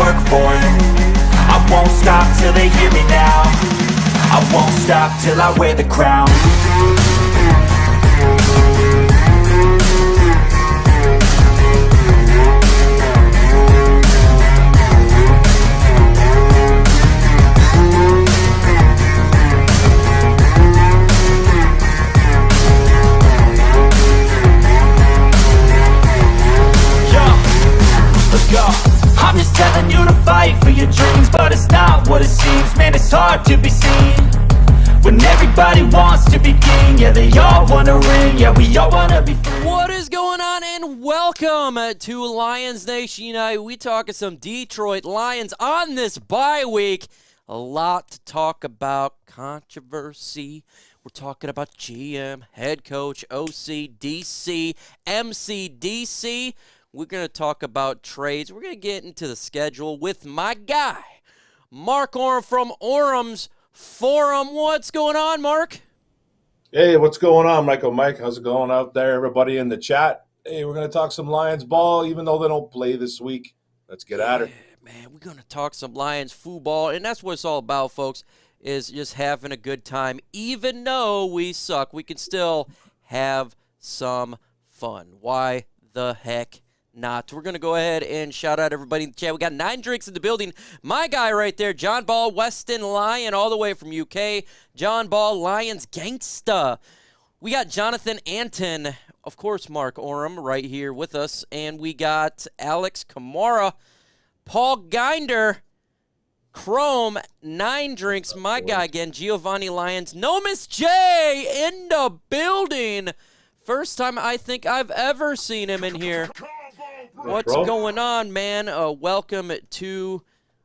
work for it. I won't stop till they hear me now. I won't stop till I wear the crown. I'm just telling you to fight for your dreams, but it's not what it seems. Man, it's hard to be seen when everybody wants to be king. Yeah, they all want a ring. Yeah, we all want to be free. What is going on, and welcome to Lions Nation Unite. We talking some Detroit Lions on this bye week. A lot to talk about. Controversy. We're talking about GM, head coach, OC, DC, MC, DC. We're going to talk about trades. We're going to get into the schedule with my guy, Mark Orem from Orem's Forum. What's going on, Mark? Hey, what's going on, MicroMike? How's it going out there, everybody in the chat? Hey, we're going to talk some Lions ball, even though they don't play this week. Let's get at it. Man, we're going to talk some Lions football, and that's what it's all about, folks, is just having a good time. Even though we suck, we can still have some fun. Why the heck not? We're going to go ahead and shout out everybody in the chat. We got 9 drinks in the building. My guy right there, John Ball, Weston Lion, all the way from UK. John Ball, Lions Gangsta. We got Jonathan Anton, of course, Mark Orem right here with us. And we got Alex Kamara, Paul Ginder, Chrome, 9 drinks. My guy again, Giovanni Lions. No Miss J in the building. First time I think I've ever seen him in here. What's going on, man? Welcome to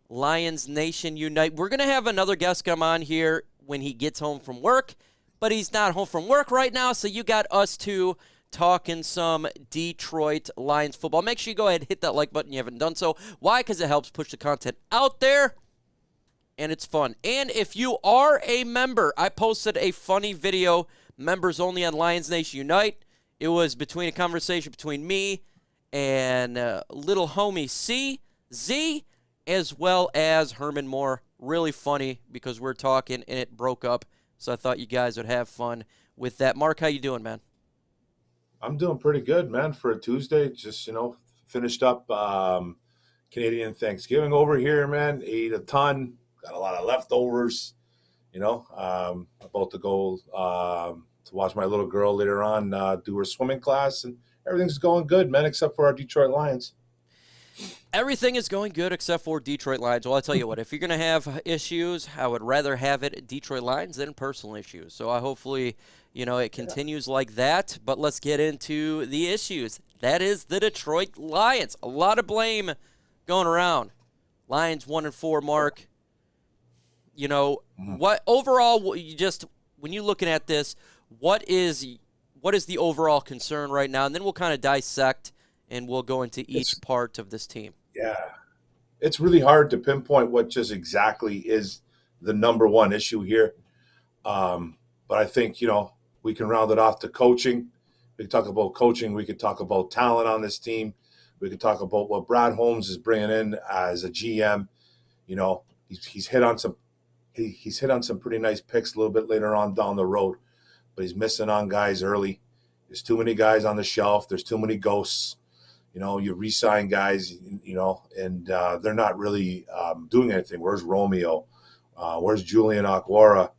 Lions Nation Unite. We're going to have another guest come on here when he gets home from work, but he's not home from work right now, so you got us two talking some Detroit Lions football. Make sure you go ahead and hit that like button if you haven't done so. Why? Because it helps push the content out there, and it's fun. And if you are a member, I posted a funny video, members only on Lions Nation Unite. It was a conversation between me and little homie CZ, as well as Herman Moore. Really funny because we're talking and it broke up. So I thought you guys would have fun with that. Mark, how you doing, man? I'm doing pretty good, man, for a Tuesday. Just, finished up Canadian Thanksgiving over here, man. Ate a ton. Got a lot of leftovers, about to go to watch my little girl later on do her swimming class, and everything's going good, man, except for our Detroit Lions. Everything is going good except for Detroit Lions. Well, I'll tell you what, if you're going to have issues, I would rather have it Detroit Lions than personal issues. So hopefully, it continues like that. But let's get into the issues. That is the Detroit Lions. A lot of blame going around. Lions 1-4, Mark. What overall, when you're looking at this, what is the overall concern right now? And then we'll kind of dissect and we'll go into each part of this team. Yeah. It's really hard to pinpoint what just exactly is the number one issue here. But I think, we can round it off to coaching. We can talk about coaching. We could talk about talent on this team. We could talk about what Brad Holmes is bringing in as a GM. He's hit on some pretty nice picks a little bit later on down the road, but he's missing on guys early. There's too many guys on the shelf. There's too many ghosts. You re-sign guys, and they're not really doing anything. Where's Romeo? Where's Julian Aquara?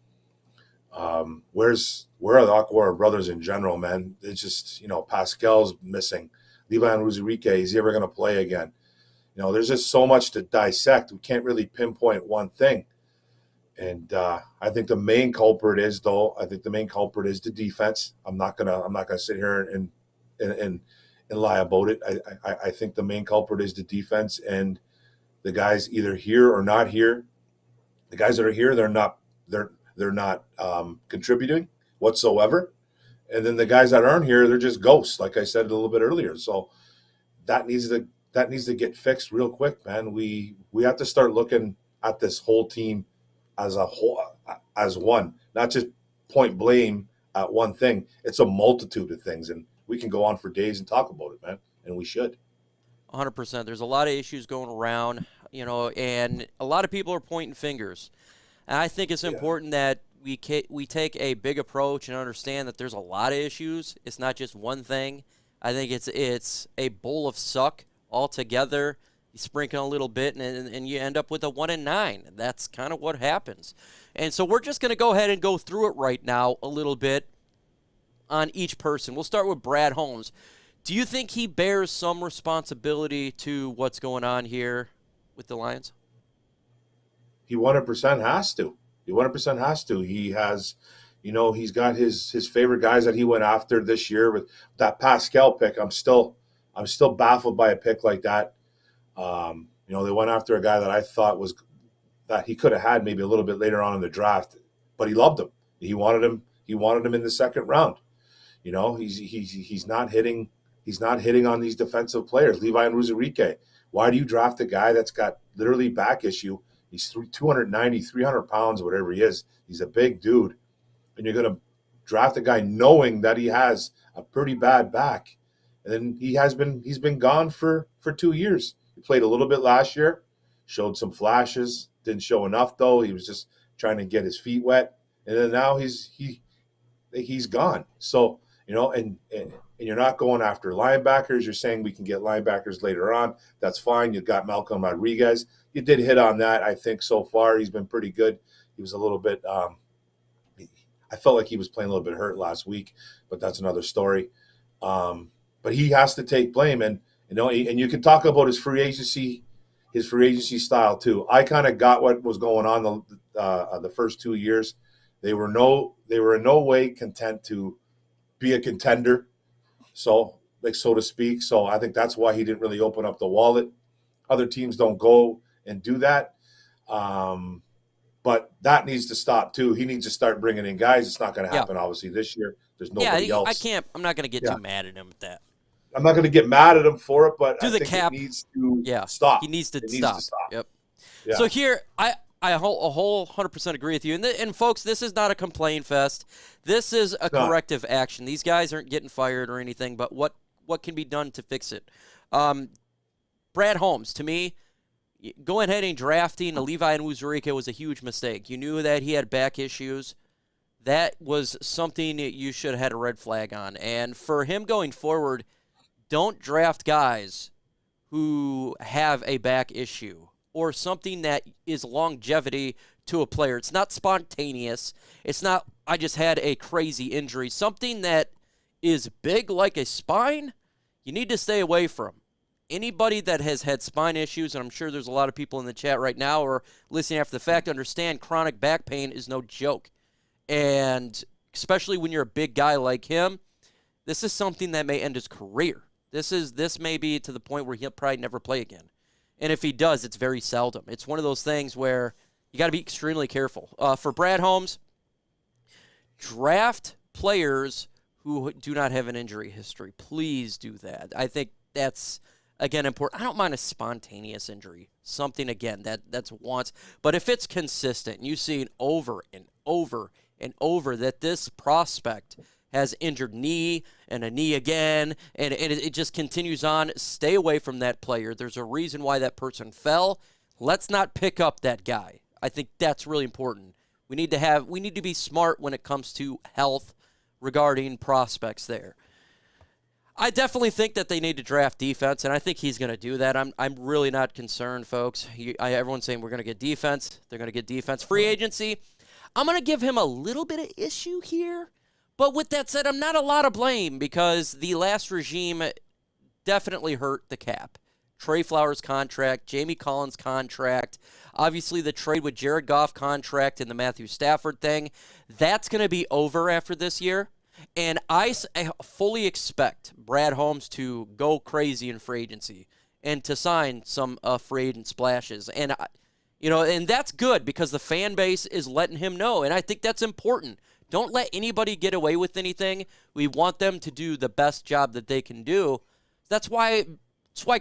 Where are the Aquara brothers in general, man? It's just, Pascal's missing. Levan Ruzarike, is he ever going to play again? There's just so much to dissect. We can't really pinpoint one thing. And I think the main culprit is the defense. I'm not gonna sit here and lie about it. I think the main culprit is the defense, and the guys either here or not here. The guys that are here, they're not contributing whatsoever, and then the guys that aren't here, they're just ghosts. Like I said a little bit earlier, so that needs to get fixed real quick, man. We have to start looking at this whole team as a whole, as one, not just point blame at one thing. It's a multitude of things, and we can go on for days and talk about it, man, and we should. 100%. There's a lot of issues going around. and a lot of people are pointing fingers. And I think it's important that we take a big approach and understand that there's a lot of issues. It's not just one thing. I think it's a bowl of suck altogether. You sprinkle a little bit, and you end up with a 1-9. That's kind of what happens. And so we're just going to go ahead and go through it right now a little bit on each person. We'll start with Brad Holmes. Do you think he bears some responsibility to what's going on here with the Lions? He 100% has to. He 100% has to. He has, he's got his favorite guys that he went after this year with that Pascal pick. I'm still baffled by a pick like that. They went after a guy that I thought that he could have had maybe a little bit later on in the draft, but he loved him. He wanted him. He wanted him in the second round. He's not hitting. He's not hitting on these defensive players. Levi and Ruzarike. Why do you draft a guy that's got literally back issue? He's 290, 300 pounds, whatever he is. He's a big dude, and you're going to draft a guy knowing that he has a pretty bad back, and then he's been gone for 2 years. He played a little bit last year, showed some flashes, didn't show enough though. He was just trying to get his feet wet, and then now he's gone. So and you're not going after linebackers. You're saying we can get linebackers later on. That's fine. You've got Malcolm Rodriguez. You did hit on that. I think so far he's been pretty good. He was a little bit. I felt like he was playing a little bit hurt last week, but that's another story. But he has to take blame, and you can talk about his free agency style too. I kind of got what was going on the first 2 years. They were in no way content to be a contender, so to speak. So I think that's why he didn't really open up the wallet. Other teams don't go and do that, but that needs to stop too. He needs to start bringing in guys. It's not going to happen obviously this year. There's nobody else. I'm not going to get too mad at him with that. I'm not going to get mad at him for it, but I think cap. It needs to stop. He needs to It stop. Needs to stop. Yep. Yeah. So here, I a whole 100% agree with you. And folks, this is not a complaint fest. This is a corrective action. These guys aren't getting fired or anything, but what can be done to fix it? Brad Holmes, to me, going ahead and drafting Levi and Wuzurike was a huge mistake. You knew that he had back issues. That was something that you should have had a red flag on. And for him going forward, don't draft guys who have a back issue or something that is longevity to a player. It's not spontaneous. It's not, I just had a crazy injury. Something that is big like a spine, you need to stay away from. Anybody that has had spine issues, and I'm sure there's a lot of people in the chat right now or listening after the fact, understand chronic back pain is no joke. And especially when you're a big guy like him, this is something that may end his career. This may be to the point where he'll probably never play again. And if he does, it's very seldom. It's one of those things where you got to be extremely careful. For Brad Holmes, draft players who do not have an injury history. Please do that. I think that's, again, important. I don't mind a spontaneous injury. Something, again, that's once. But if it's consistent, you see it over and over and over that this prospect has injured knee and a knee again, and it just continues on. Stay away from that player. There's a reason why that person fell. Let's not pick up that guy. I think that's really important. We need to be smart when it comes to health regarding prospects there. I definitely think that they need to draft defense, and I think he's going to do that. I'm really not concerned, folks. Everyone's saying we're going to get defense. They're going to get defense. Free agency, I'm going to give him a little bit of issue here. But with that said, I'm not a lot of blame because the last regime definitely hurt the cap. Trey Flowers contract, Jamie Collins contract, obviously the trade with Jared Goff contract and the Matthew Stafford thing. That's going to be over after this year. And I fully expect Brad Holmes to go crazy in free agency and to sign some free agent splashes. And, and that's good because the fan base is letting him know. And I think that's important. Don't let anybody get away with anything. We want them to do the best job that they can do. That's why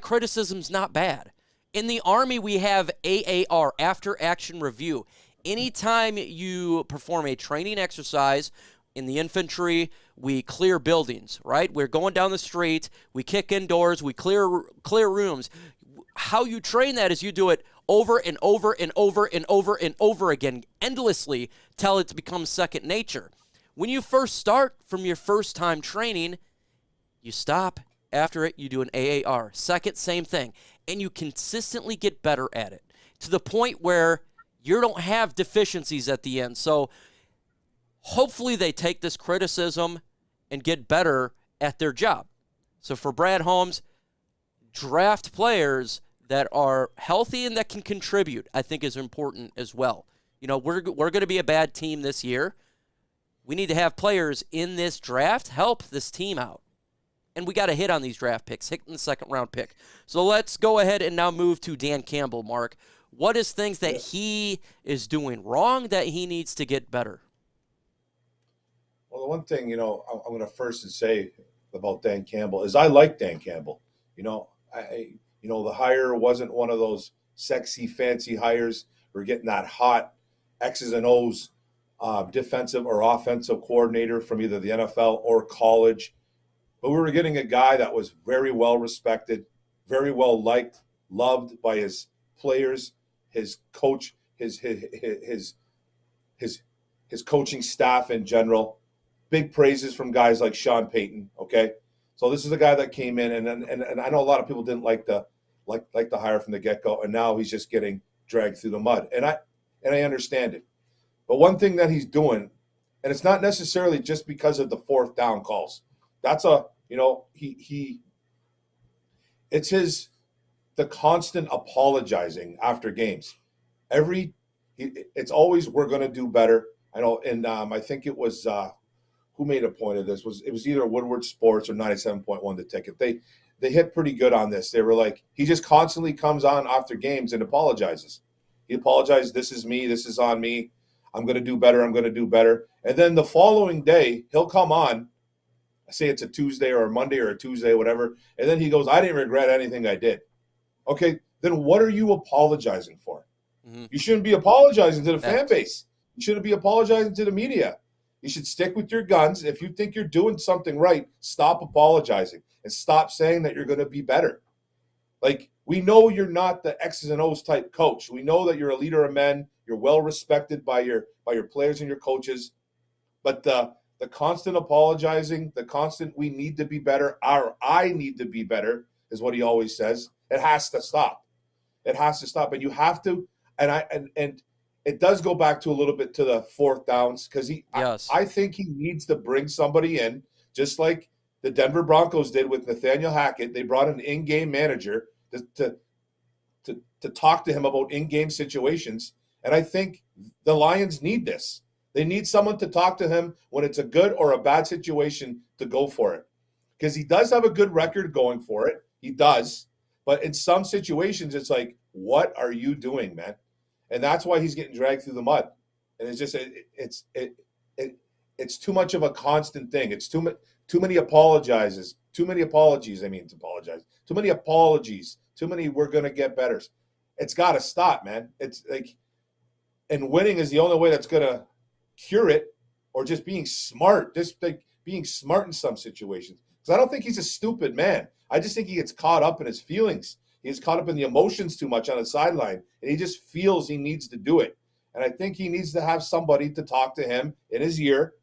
criticism's not bad. In the Army, we have AAR, After Action Review. Anytime you perform a training exercise in the infantry, we clear buildings, right? We're going down the street, we kick in doors, we clear rooms. how you train that is you do it over and over and over and over and over again, endlessly, till it becomes second nature. When you first start from your first time training, you stop. After it, you do an AAR. Second, same thing. And you consistently get better at it to the point where you don't have deficiencies at the end. So hopefully they take this criticism and get better at their job. So for Brad Holmes, draft players that are healthy and that can contribute, I think is important as well. You know, we're going to be a bad team this year. We need to have players in this draft help this team out. And we got to hit on these draft picks, hit in the second-round pick. So let's go ahead and now move to Dan Campbell, Mark. What is things that he is doing wrong that he needs to get better? Well, the one thing, I'm going to first say about Dan Campbell is I like Dan Campbell. The hire wasn't one of those sexy, fancy hires. We're getting that hot X's and O's defensive or offensive coordinator from either the NFL or college. But we were getting a guy that was very well respected, very well liked, loved by his players, his coach, his coaching staff in general. Big praises from guys like Sean Payton. Okay, so this is a guy that came in, and I know a lot of people didn't like the hire from the get-go, and now he's just getting dragged through the mud, and I understand it. But one thing that he's doing, and it's not necessarily just because of the fourth down calls. That's the constant apologizing after games. It's always, we're going to do better. I know, and I think it was who made a point of this. It was either Woodward Sports or 97.1 The Ticket. They hit pretty good on this. They were like, he just constantly comes on after games and apologizes. He apologized. This is me. This is on me. I'm going to do better. I'm going to do better. And then the following day, he'll come on. I say it's a Tuesday or a Monday or a Tuesday, whatever. And then he goes, I didn't regret anything I did. Okay, then what are you apologizing for? Mm-hmm. You shouldn't be apologizing to the fan base. You shouldn't be apologizing to the media. You should stick with your guns. If you think you're doing something right, stop apologizing and stop saying that you're going to be better. Like, we know you're not the X's and O's type coach. We know that you're a leader of men. You're well respected by your players and your coaches. But the constant apologizing, the constant we need to be better, or I need to be better, is what he always says. It has to stop. It has to stop. And you have to, and it does go back to a little bit to the fourth downs, because I think he needs to bring somebody in, just like the Denver Broncos did with Nathaniel Hackett. They brought an in-game manager to talk to him about in-game situations. And I think the Lions need this. They need someone to talk to him when it's a good or a bad situation to go for it. Because he does have a good record going for it. He does. But in some situations, it's like, what are you doing, man? And that's why he's getting dragged through the mud. And it's just it's too much of a constant thing. It's too many apologies. Too many apologies. Too many we're going to get better. It's got to stop, man. It's like, and winning is the only way that's going to cure it, or just being smart, being smart in some situations. Because I don't think he's a stupid man. I just think he gets caught up in his feelings. He gets caught up in the emotions too much on the sideline, and he just feels he needs to do it. And I think he needs to have somebody to talk to him in his ear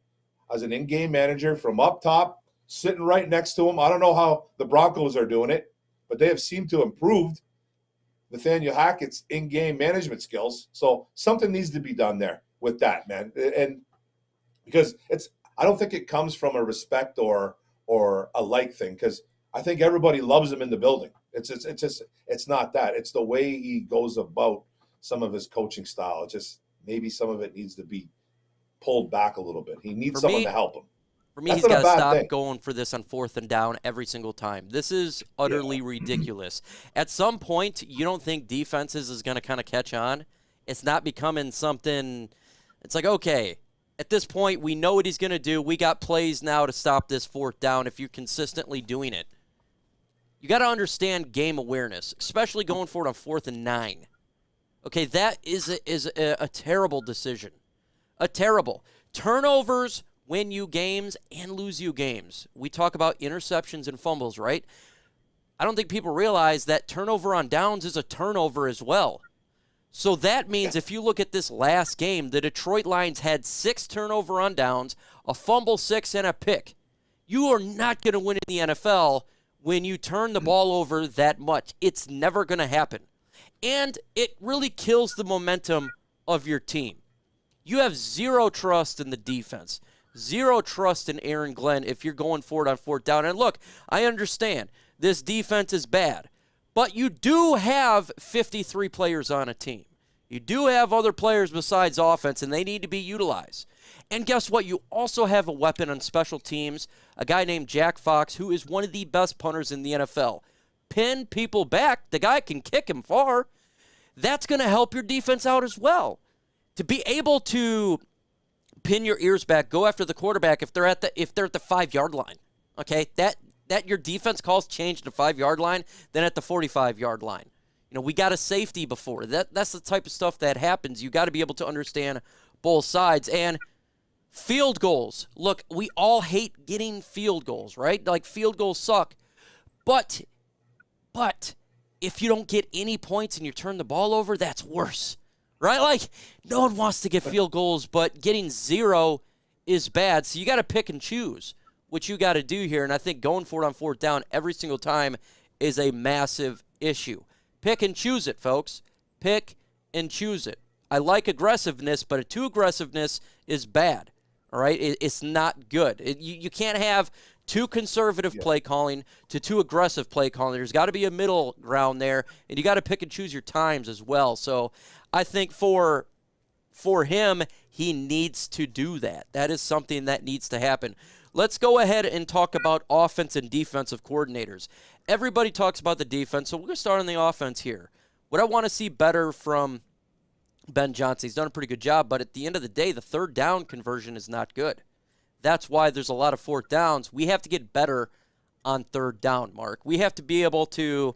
as an in-game manager from up top, sitting right next to him. I don't know how the Broncos are doing it, but they have seemed to have improved Nathaniel Hackett's in-game management skills. So something needs to be done there with that, man. And because I don't think it comes from a respect or a like thing, because I think everybody loves him in the building. It's not that. It's the way he goes about some of his coaching style. It's just maybe some of it needs to be pulled back a little bit. He needs someone to help him. For me, he's got to stop going for this on fourth and down every single time. This is utterly ridiculous. At some point, you don't think defenses is going to kind of catch on? It's not becoming something – it's like, okay, at this point, we know what he's going to do. We got plays now to stop this fourth down if you're consistently doing it. You got to understand game awareness, especially going for it on 4th and 9. Okay, that is a terrible decision. A terrible. Turnovers win you games and lose you games. We talk about interceptions and fumbles, right? I don't think people realize that turnover on downs is a turnover as well. So that means if you look at this last game, the Detroit Lions had 6 turnover on downs, a fumble 6, and a pick. You are not going to win in the NFL when you turn the ball over that much. It's never going to happen. And it really kills the momentum of your team. You have zero trust in the defense, zero trust in Aaron Glenn if you're going for it on 4th down. And look, I understand this defense is bad. But you do have 53 players on a team. You do have other players besides offense, and they need to be utilized. And guess what? You also have a weapon on special teams, a guy named Jack Fox, who is one of the best punters in the NFL. Pin people back. The guy can kick him far. That's going to help your defense out as well. To be able to pin your ears back, go after the quarterback if they're at the 5-yard line. Okay, that your defense calls change to 5-yard line, then at the 45-yard line. You know, we got a safety before. That's the type of stuff that happens. You got to be able to understand both sides. And field goals. Look, we all hate getting field goals, right? Like, field goals suck. But if you don't get any points and you turn the ball over, that's worse, right? Like, no one wants to get field goals, but getting 0 is bad. So you got to pick and choose what you got to do here, and I think going for it on 4th down every single time is a massive issue. Pick and choose it, folks. Pick and choose it. I like aggressiveness, but too aggressiveness is bad, all right? It's not good. You can't have too conservative play calling to too aggressive play calling. There's got to be a middle ground there, and you got to pick and choose your times as well. So I think for him, he needs to do that. That is something that needs to happen. Let's go ahead and talk about offense and defensive coordinators. Everybody talks about the defense, so we're going to start on the offense here. What I want to see better from Ben Johnson, he's done a pretty good job, but at the end of the day, the 3rd down conversion is not good. That's why there's a lot of 4th downs. We have to get better on 3rd down, Mark. We have to be able to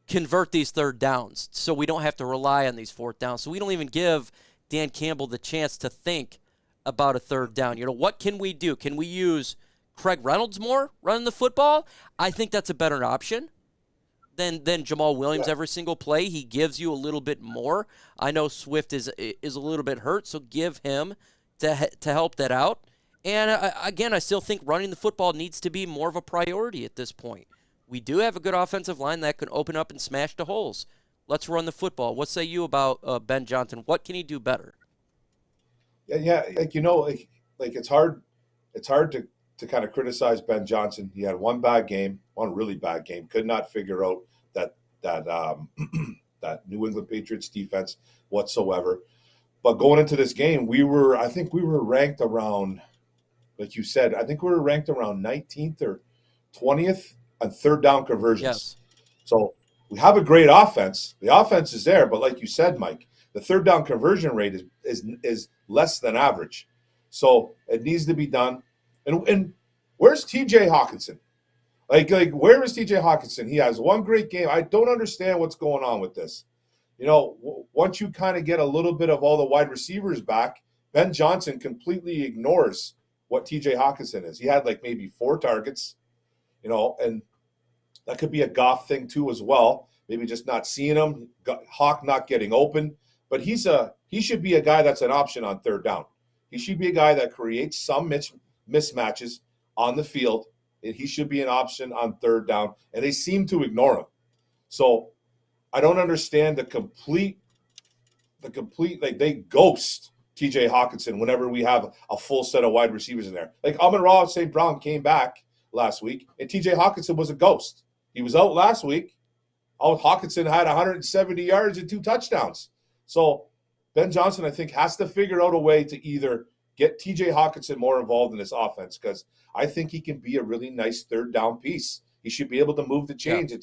convert these 3rd downs so we don't have to rely on these 4th downs. So we don't even give Dan Campbell the chance to think about a 3rd down. You know, what can we do? Can we use Craig Reynolds more running the football? I think that's a better option than Jamal Williams every single play. He gives you a little bit more. I know Swift is a little bit hurt, so give him to help that out. And again, I still think running the football needs to be more of a priority at this point. We do have a good offensive line that can open up and smash the holes. Let's run the football. What say you about Ben Johnson? What can he do better? Yeah, like, it's hard to kind of criticize Ben Johnson. He had one really bad game. Could not figure out that that New England Patriots defense whatsoever. But going into this game, I think we were ranked around, like you said, I think we were ranked around 19th or 20th on 3rd down conversions. Yes. So we have a great offense. The offense is there, but like you said, Mike, the 3rd down conversion rate is less than average. So it needs to be done. And where's TJ Hawkinson? Like where is TJ Hawkinson? He has one great game. I don't understand what's going on with this. You know, once you kind of get a little bit of all the wide receivers back, Ben Johnson completely ignores what TJ Hawkinson is. He had like maybe 4 targets, you know, and that could be a Goff thing too as well. Maybe just not seeing him, Hawk not getting open. But he should be a guy that's an option on 3rd down. He should be a guy that creates some mismatches on the field. And he should be an option on 3rd down. And they seem to ignore him. So I don't understand the complete, like, they ghost TJ Hawkinson whenever we have a full set of wide receivers in there. Like, Amon-Ra St. Brown came back last week, and TJ Hawkinson was a ghost. He was out last week. Hawkinson had 170 yards and 2 touchdowns. So Ben Johnson, I think, has to figure out a way to either get TJ Hawkinson more involved in this offense, because I think he can be a really nice 3rd down piece. He should be able to move the change. Yeah.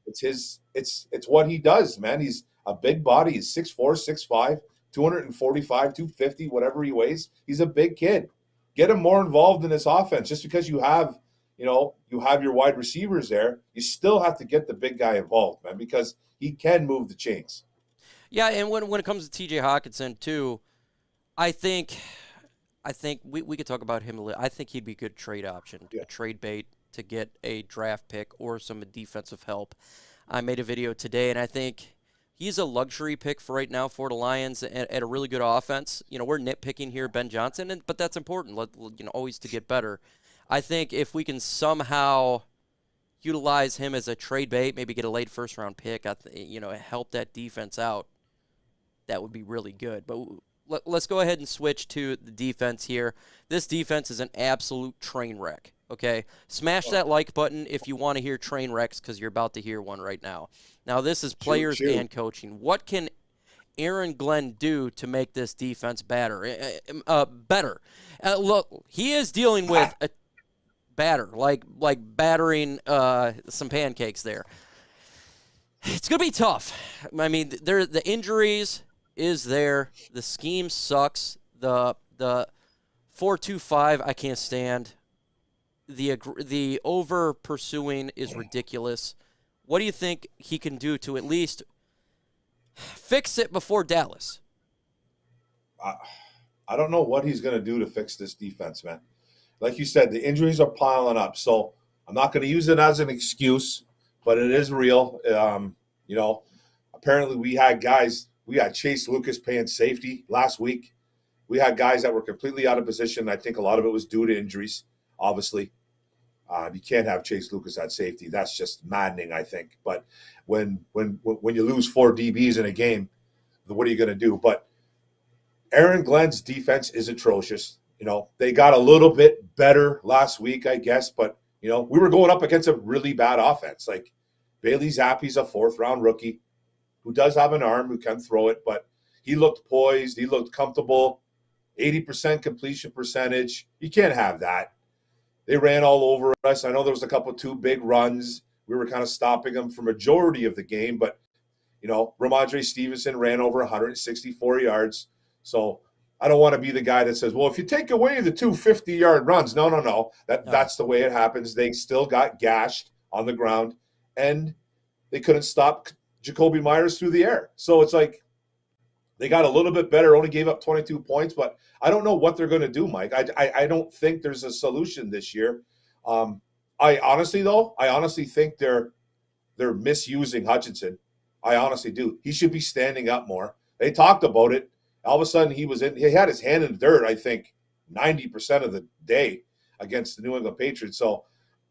It's what he does, man. He's a big body. He's 6'4", 6'5", 245, 250, whatever he weighs. He's a big kid. Get him more involved in this offense. Just because you have your wide receivers there, you still have to get the big guy involved, man, because he can move the chains. Yeah, and when it comes to T.J. Hawkinson, too, I think we could talk about him a little. I think he'd be a good trade option, a trade bait. to get a draft pick or some defensive help. I made a video today, and I think he's a luxury pick for right now for the Lions at a really good offense. We're nitpicking here, Ben Johnson, but that's important. Always to get better. I think if we can somehow utilize him as a trade bait, maybe get a late first-round pick, help that defense out, that would be really good. But let's go ahead and switch to the defense here. This defense is an absolute train wreck, okay? Smash that like button if you want to hear train wrecks, because you're about to hear one right now. Now, this is players and coaching. What can Aaron Glenn do to make this defense better? Look, he is dealing with a batter, like battering some pancakes there. It's going to be tough. I mean, the injuries is there. The scheme sucks. The 4-2-5 I can't stand. The over pursuing is ridiculous. What do you think he can do to at least fix it before Dallas? I don't know what he's going to do to fix this defense, man. Like you said, the injuries are piling up. So I'm not going to use it as an excuse, but it is real. Apparently we had Chase Lucas playing safety last week. We had guys that were completely out of position. I think a lot of it was due to injuries, obviously. You can't have Chase Lucas at safety. That's just maddening, I think. But when you lose 4 DBs in a game, what are you going to do? But Aaron Glenn's defense is atrocious. They got a little bit better last week, I guess. But, we were going up against a really bad offense. Like Bailey Zappi's a 4th-round rookie who does have an arm, who can throw it. But he looked poised. He looked comfortable. 80% completion percentage. You can't have that. They ran all over us. I know there was a couple 2 big runs. We were kind of stopping them for majority of the game, but Ramondre Stevenson ran over 164 yards. So I don't want to be the guy that says, well, if you take away the 2 50-yard runs, no. That's the way it happens. They still got gashed on the ground, and they couldn't stop Jacoby Myers through the air. So it's like they got a little bit better, only gave up 22 points, but I don't know what they're going to do, Mike. I don't think there's a solution this year. I honestly think they're misusing Hutchinson. I honestly do. He should be standing up more. They talked about it. All of a sudden, he had his hand in the dirt, I think, 90% of the day against the New England Patriots. So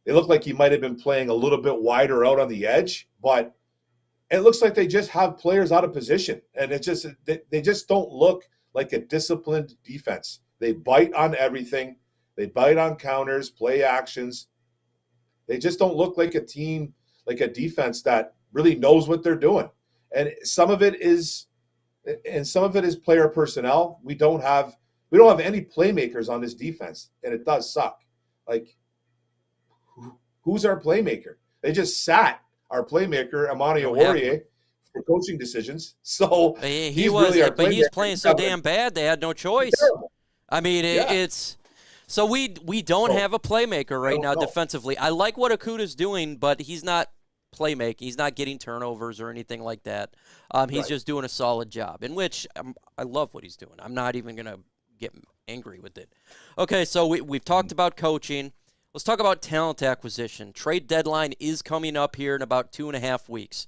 it looked like he might have been playing a little bit wider out on the edge, but it looks like they just have players out of position, and they just don't look like a disciplined defense. They bite on everything. They bite on counters, play actions. They just don't look like a team, like a defense that really knows what they're doing. And some of it is player personnel. We don't have any playmakers on this defense, and it does suck. Like, who's our playmaker? They just sat our playmaker, Amani Oruwariye, for coaching decisions. So he's playing so damn bad they had no choice. I mean, it's so we don't have a playmaker right now defensively. I like what Okuda's doing, but he's not playmaking. He's not getting turnovers or anything like that. He's just doing a solid job, in which I love what he's doing. I'm not even going to get angry with it. Okay, so we've talked about coaching. Let's talk about talent acquisition. Trade deadline is coming up here in about 2.5 weeks.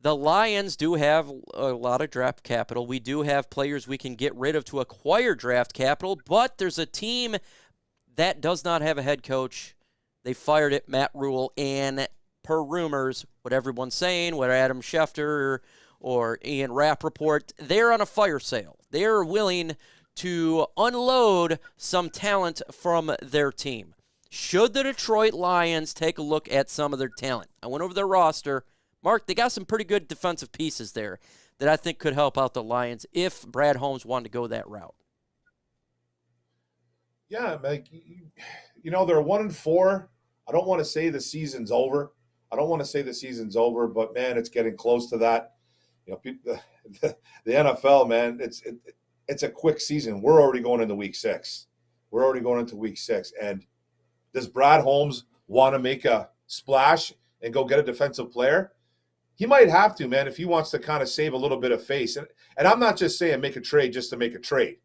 The Lions do have a lot of draft capital. We do have players we can get rid of to acquire draft capital, but there's a team that does not have a head coach. They fired it, Matt Rule, and per rumors, what everyone's saying, what Adam Schefter or Ian Rappaport, they're on a fire sale. They're willing to unload some talent from their team. Should the Detroit Lions take a look at some of their talent? I went over their roster. Mark, they got some pretty good defensive pieces there that I think could help out the Lions if Brad Holmes wanted to go that route. Yeah, like, they're 1-4. I don't want to say the season's over. But man, it's getting close to that. The NFL, man, it's a quick season. We're already going into week 6. And does Brad Holmes want to make a splash and go get a defensive player? He might have to, man, if he wants to kind of save a little bit of face. And I'm not just saying make a trade just to make a trade.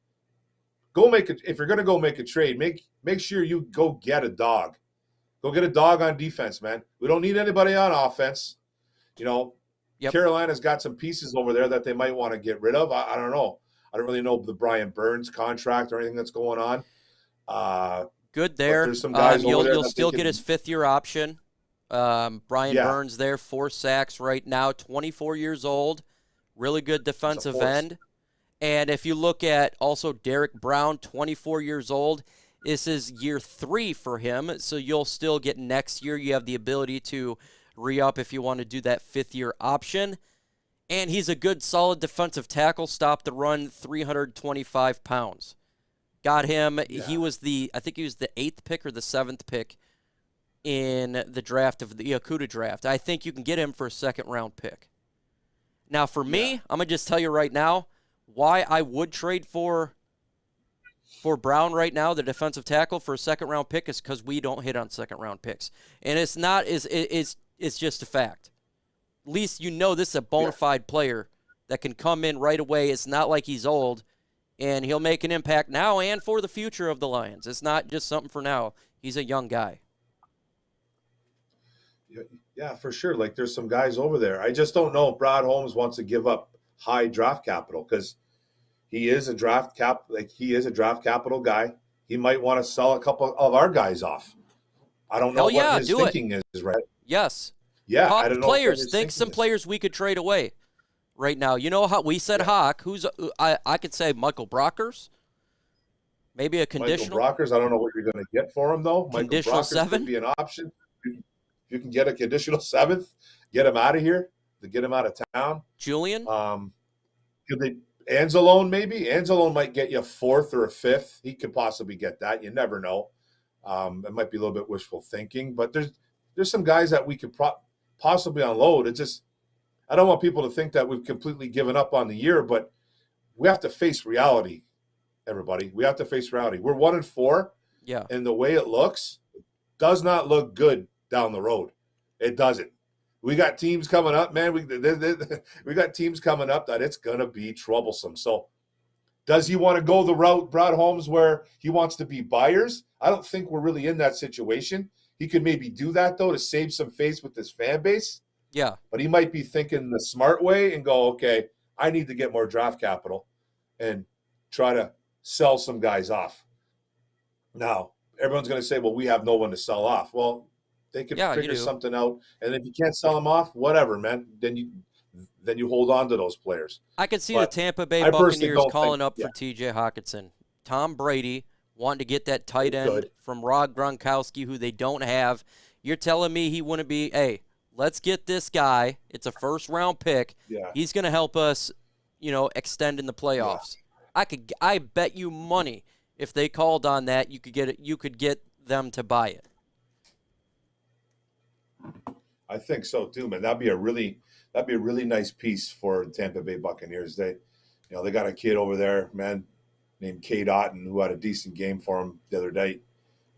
If you're going to go make a trade, make sure you go get a dog. Go get a dog on defense, man. We don't need anybody on offense. Yep. Carolina's got some pieces over there that they might want to get rid of. I don't know. I don't really know the Brian Burns contract or anything that's going on. Good there. There's some guys over there you'll that still they get can- his fifth-year option. Brian Burns there, 4 sacks right now, 24 years old. Really good defensive end. And if you look at also Derek Brown, 24 years old, this is year 3 for him. So you'll still get next year. You have the ability to re-up if you want to do that 5th-year option. And he's a good, solid defensive tackle. Stop the run, 325 pounds. Got him. Yeah. I think he was the 8th pick or the 7th pick in the draft of the Yakuta draft. I think you can get him for a 2nd-round pick. Now, for me, I'm going to just tell you right now why I would trade for Brown right now, the defensive tackle, for a 2nd-round pick is because we don't hit on 2nd-round picks. And it's not, it's just a fact. At least you know this is a bona fide player that can come in right away. It's not like he's old, and he'll make an impact now and for the future of the Lions. It's not just something for now. He's a young guy. Yeah, for sure. Like, there's some guys over there. I just don't know if Brad Holmes wants to give up high draft capital because he is a draft capital guy. He might want to sell a couple of our guys off. I don't know what his thinking is, right? Yes. Yeah, Hawk I don't know. Players, think some players we could trade away right now. You know how we said Hawk? I could say Michael Brockers. Maybe a conditional. Michael Brockers, I don't know what you're going to get for him though. Conditional Michael Brockers 7 could be an option. If you can get a conditional 7th, get him out of here. To get him out of town. Julian. Could they Anzalone maybe? Anzalone might get you a 4th or a 5th. He could possibly get that. You never know. It might be a little bit wishful thinking, but there's some guys that we could possibly unload. It's just I don't want people to think that we've completely given up on the year, but we have to face reality, everybody. We have to face reality. We're 1-4. Yeah. And the way it looks does not look good down the road. It doesn't. We got teams coming up, man. We got teams coming up that it's going to be troublesome. So does he want to go the route, Brad Holmes, where he wants to be buyers? I don't think we're really in that situation. He could maybe do that, though, to save some face with his fan base. Yeah. But he might be thinking the smart way and go, okay, I need to get more draft capital and try to sell some guys off. Now, everyone's going to say, well, we have no one to sell off. Well, they can figure something out. And if you can't sell them off, whatever, man, then you hold on to those players. I could see the Tampa Bay Buccaneers calling up for TJ Hawkinson. Tom Brady wanting to get that tight end from Rob Gronkowski, who they don't have. You're telling me he wouldn't be, hey, let's get this guy. It's a 1st-round pick. Yeah. He's going to help us, extend in the playoffs. Yeah. I bet you money if they called on that, you could get them to buy it. I think so too, man. That'd be a really nice piece for the Tampa Bay Buccaneers. They got a kid over there, man, named Cade Otton, who had a decent game for him the other day.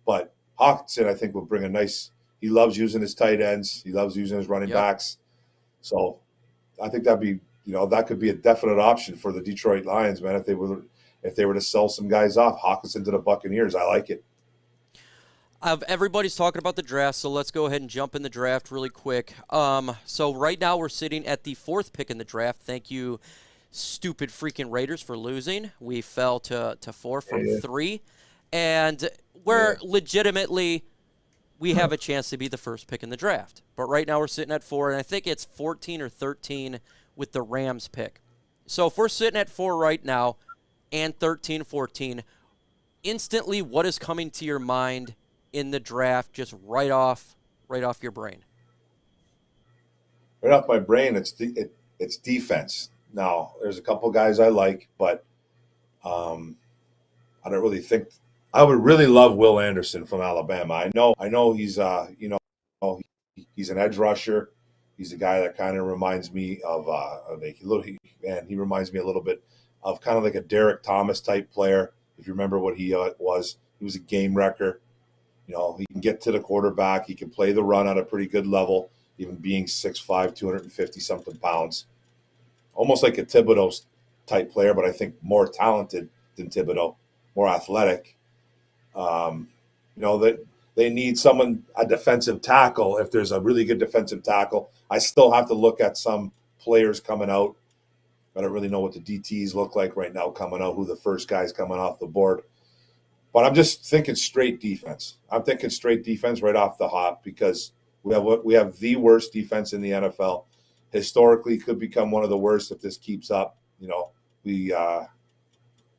But Hawkinson, I think, will bring a nice. He loves using his tight ends. He loves using his running backs. So I think that could be a definite option for the Detroit Lions, man. If they were to sell some guys off, Hawkinson to the Buccaneers, I like it. Everybody's talking about the draft, so let's go ahead and jump in the draft really quick. So right now we're sitting at the 4th pick in the draft. Thank you, stupid freaking Raiders, for losing. We fell to 4 from 3. And we're legitimately, we have a chance to be the 1st pick in the draft. But right now we're sitting at 4, and I think it's 14 or 13 with the Rams pick. So if we're sitting at 4 right now and 13, 14, instantly what is coming to your mind in the draft, just right off your brain? Right off my brain, it's defense. Now, there's a couple guys I like, but I don't really think I would really love Will Anderson from Alabama. I know he's he's an edge rusher. He's a guy that kind of reminds me of he reminds me a little bit of kind of like a Derek Thomas type player. If you remember what he was a game wrecker. He can get to the quarterback. He can play the run at a pretty good level, even being 6'5", 250-something pounds. Almost like a Thibodeau type player, but I think more talented than Thibodeau, more athletic. The they need a defensive tackle. If there's a really good defensive tackle, I still have to look at some players coming out. I don't really know what the DTs look like right now coming out, who the first guy's coming off the board. But I'm just thinking straight defense. I'm thinking straight defense right off the hop because we have the worst defense in the NFL. Historically, could become one of the worst if this keeps up. We got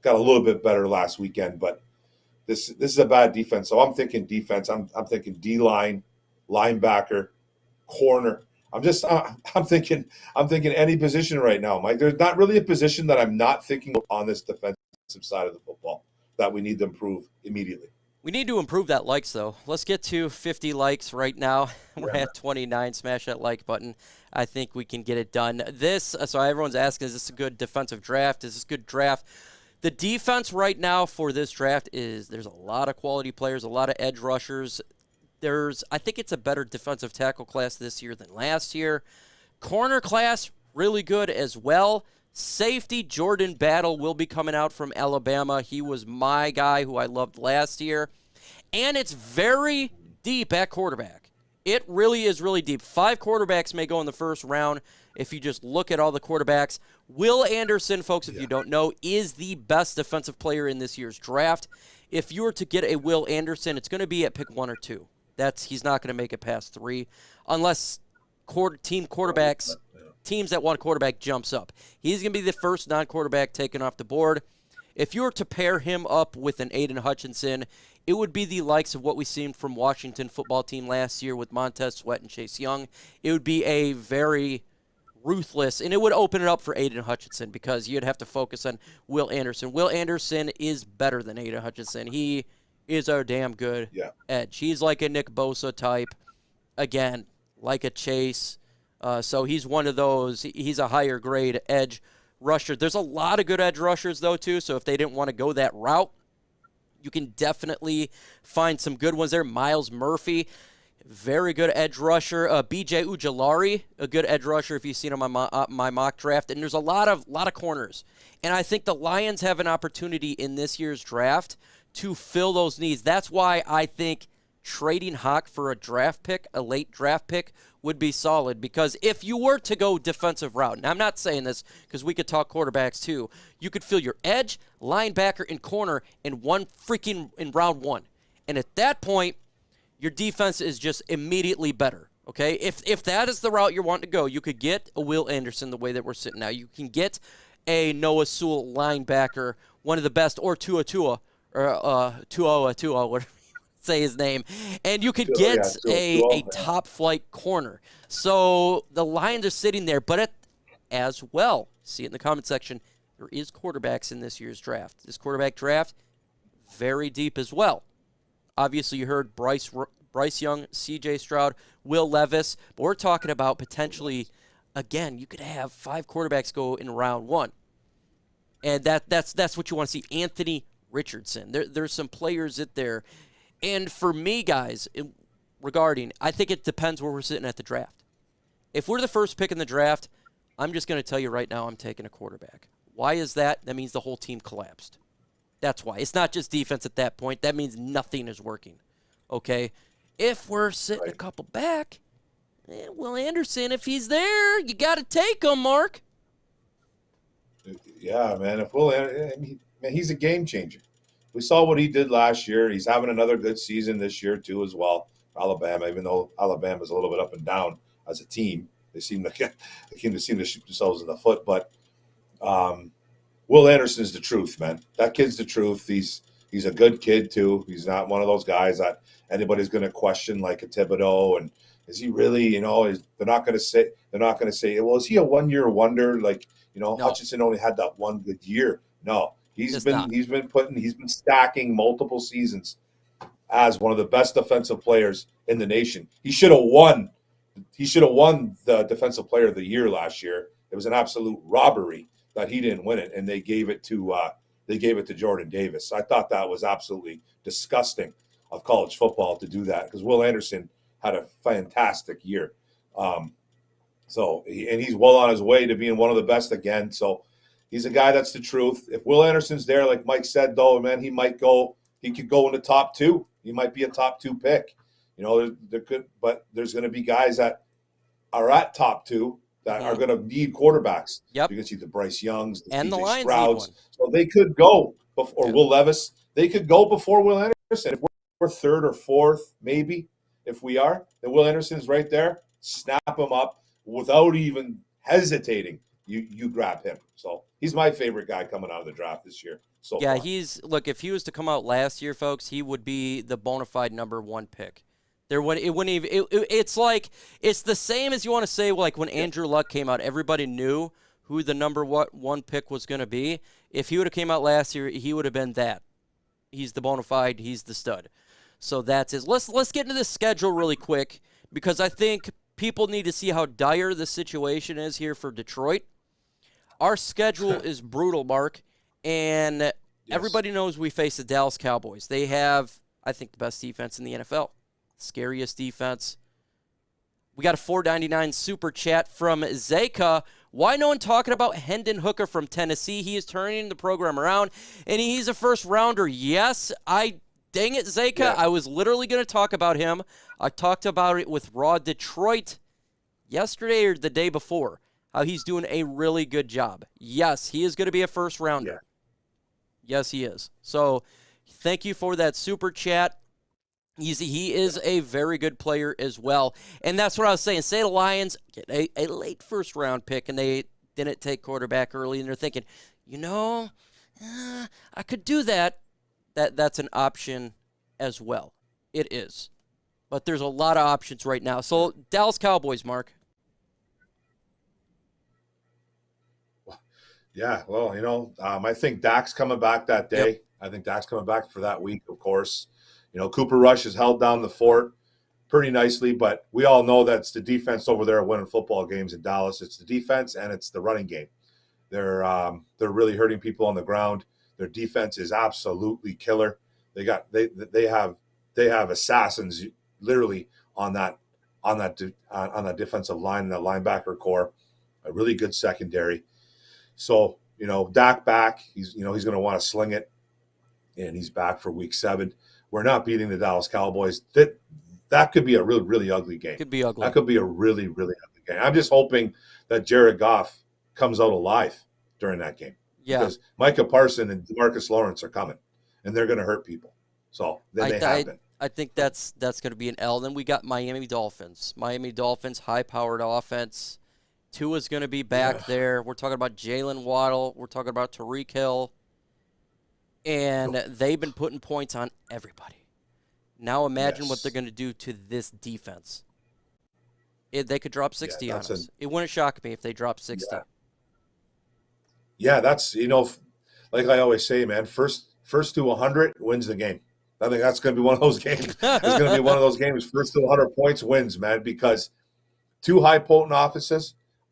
a little bit better last weekend, but this is a bad defense. So I'm thinking defense. I'm thinking D-line, linebacker, corner. I'm thinking any position right now, Mike. There's not really a position that I'm not thinking on this defensive side of the football that we need to improve immediately. We need to improve that likes, though. Let's get to 50 likes right now. We're at 29. Smash that like button. I think we can get it done. So everyone's asking, is this a good defensive draft? Is this a good draft? The defense right now for this draft there's a lot of quality players, a lot of edge rushers. I think it's a better defensive tackle class this year than last year. Corner class, really good as well. Safety, Jordan Battle will be coming out from Alabama. He was my guy who I loved last year. And it's very deep at quarterback. It really is really deep. 5 quarterbacks may go in the first round if you just look at all the quarterbacks. Will Anderson, folks, if you don't know, is the best defensive player in this year's draft. If you were to get a Will Anderson, it's going to be at pick 1 or 2. He's not going to make it past 3 unless teams that want a quarterback jumps up. He's going to be the first non-quarterback taken off the board. If you were to pair him up with an Aiden Hutchinson, it would be the likes of what we seen from Washington football team last year with Montez Sweat and Chase Young. It would be a very ruthless, and it would open it up for Aiden Hutchinson because you'd have to focus on Will Anderson. Will Anderson is better than Aiden Hutchinson. He is a damn good edge. He's like a Nick Bosa type, again, like a Chase. So he's one of those. He's a higher grade edge rusher. There's a lot of good edge rushers, though, too. So if they didn't want to go that route, you can definitely find some good ones there. Miles Murphy, very good edge rusher. B.J. Ujulari, a good edge rusher if you've seen him on my mock draft. And there's a lot of corners. And I think the Lions have an opportunity in this year's draft to fill those needs. That's why I think trading Hawk for a late draft pick, would be solid. Because if you were to go defensive route, and I'm not saying this because we could talk quarterbacks too, you could fill your edge, linebacker, and corner in round 1. And at that point, your defense is just immediately better. Okay? If that is the route you're wanting to go, you could get a Will Anderson the way that we're sitting now. You can get a Noah Sewell linebacker, one of the best, or Tua, whatever say his name, and you could get a top flight corner. So the Lions are sitting there, but as well, see it in the comment section, there is quarterbacks in this year's draft. This quarterback draft, very deep as well. Obviously, you heard Bryce Young, C.J. Stroud, Will Levis, but we're talking about potentially, again, you could have 5 quarterbacks go in round 1, and that's what you want to see. Anthony Richardson. There's some players in there. And for me, guys, I think it depends where we're sitting at the draft. If we're the first pick in the draft, I'm just going to tell you right now I'm taking a quarterback. Why is that? That means the whole team collapsed. That's why. It's not just defense at that point. That means nothing is working. Okay? If we're sitting a couple back, Will Anderson, if he's there, you got to take him, Mark. Yeah, man. If Will Anderson, he's a game changer. We saw what he did last year. He's having another good season this year, too, as well. Alabama, even though Alabama's a little bit up and down as a team, they seem to shoot themselves in the foot. But Will Anderson is the truth, man. That kid's the truth. He's a good kid, too. He's not one of those guys that anybody's going to question like a Thibodeau. And is he really, they're not going to say, well, is he a one-year wonder? Like, no. Hutchinson only had that one good year. No. He's been stacking multiple seasons as one of the best defensive players in the nation. He should have won the defensive player of the year last year. It was an absolute robbery that he didn't win it, and they gave it to Jordan Davis. I thought that was absolutely disgusting of college football to do that, because Will Anderson had a fantastic year. He's well on his way to being one of the best again. So he's a guy that's the truth. If Will Anderson's there, like Mike said, though, man, he might go he could go in the top 2. He might be a top 2 pick. You know, but there's going to be guys that are at top 2 that are going to need quarterbacks. Yep. You can see the Bryce Youngs, And the CJ Lions Strouds. need one. So they could go before Will Levis. They could go before Will Anderson. If we're 3rd or 4th, maybe, if we are, then Will Anderson's right there. Snap him up without even hesitating. You grab him. So he's my favorite guy coming out of the draft this year. So yeah, far. look, if he was to come out last year, folks, he would be the bona fide number 1 pick. It's the same as you want to say, like when Andrew Luck came out, everybody knew who the number 1 pick was going to be. If he would have came out last year, he would have been that. He's the bona fide, he's the stud. So that's it. Let's get into this schedule really quick, because I think people need to see how dire the situation is here for Detroit. Our schedule is brutal, Mark, and everybody knows we face the Dallas Cowboys. They have, I think, the best defense in the NFL. Scariest defense. We got a $4.99 super chat from Zeka. Why no one talking about Hendon Hooker from Tennessee? He is turning the program around, and he's a first-rounder. Yes, dang it, Zeka. Yeah. I was literally going to talk about him. I talked about it with Raw Detroit yesterday or the day before, how he's doing a really good job. Yes, he is going to be a first-rounder. Yeah. Yes, he is. So thank you for that super chat. He is a very good player as well. And that's what I was saying. Say the Lions get a late first-round pick, and they didn't take quarterback early, and they're thinking, I could do that. That's an option as well. It is. But there's a lot of options right now. So, Dallas Cowboys, Mark. Yeah, well, I think Dak's coming back that day. Yep. I think Dak's coming back for that week, of course. Cooper Rush has held down the fort pretty nicely, but we all know that it's the defense over there winning football games in Dallas. It's the defense and it's the running game. They're really hurting people on the ground. Their defense is absolutely killer. They have assassins literally on that defensive line and that linebacker core. A really good secondary. So Dak back. He's going to want to sling it, and he's back for Week 7. We're not beating the Dallas Cowboys. That could be a really, really ugly game. Could be ugly. That could be a really, really ugly game. I'm just hoping that Jared Goff comes out alive during that game. Yeah. Because Micah Parsons and DeMarcus Lawrence are coming, and they're going to hurt people. So then they have been. I think that's going to be an L. Then we got Miami Dolphins. Miami Dolphins, high-powered offense. Tua's going to be back there. We're talking about Jalen Waddle. We're talking about Tyreek Hill. And they've been putting points on everybody. Now imagine what they're going to do to this defense. They could drop 60 on us. It wouldn't shock me if they dropped 60. Yeah, that's, like I always say, man, first to 100 wins the game. I think that's going to be one of those games. It's going to be one of those games. First to 100 points wins, man, because two high potent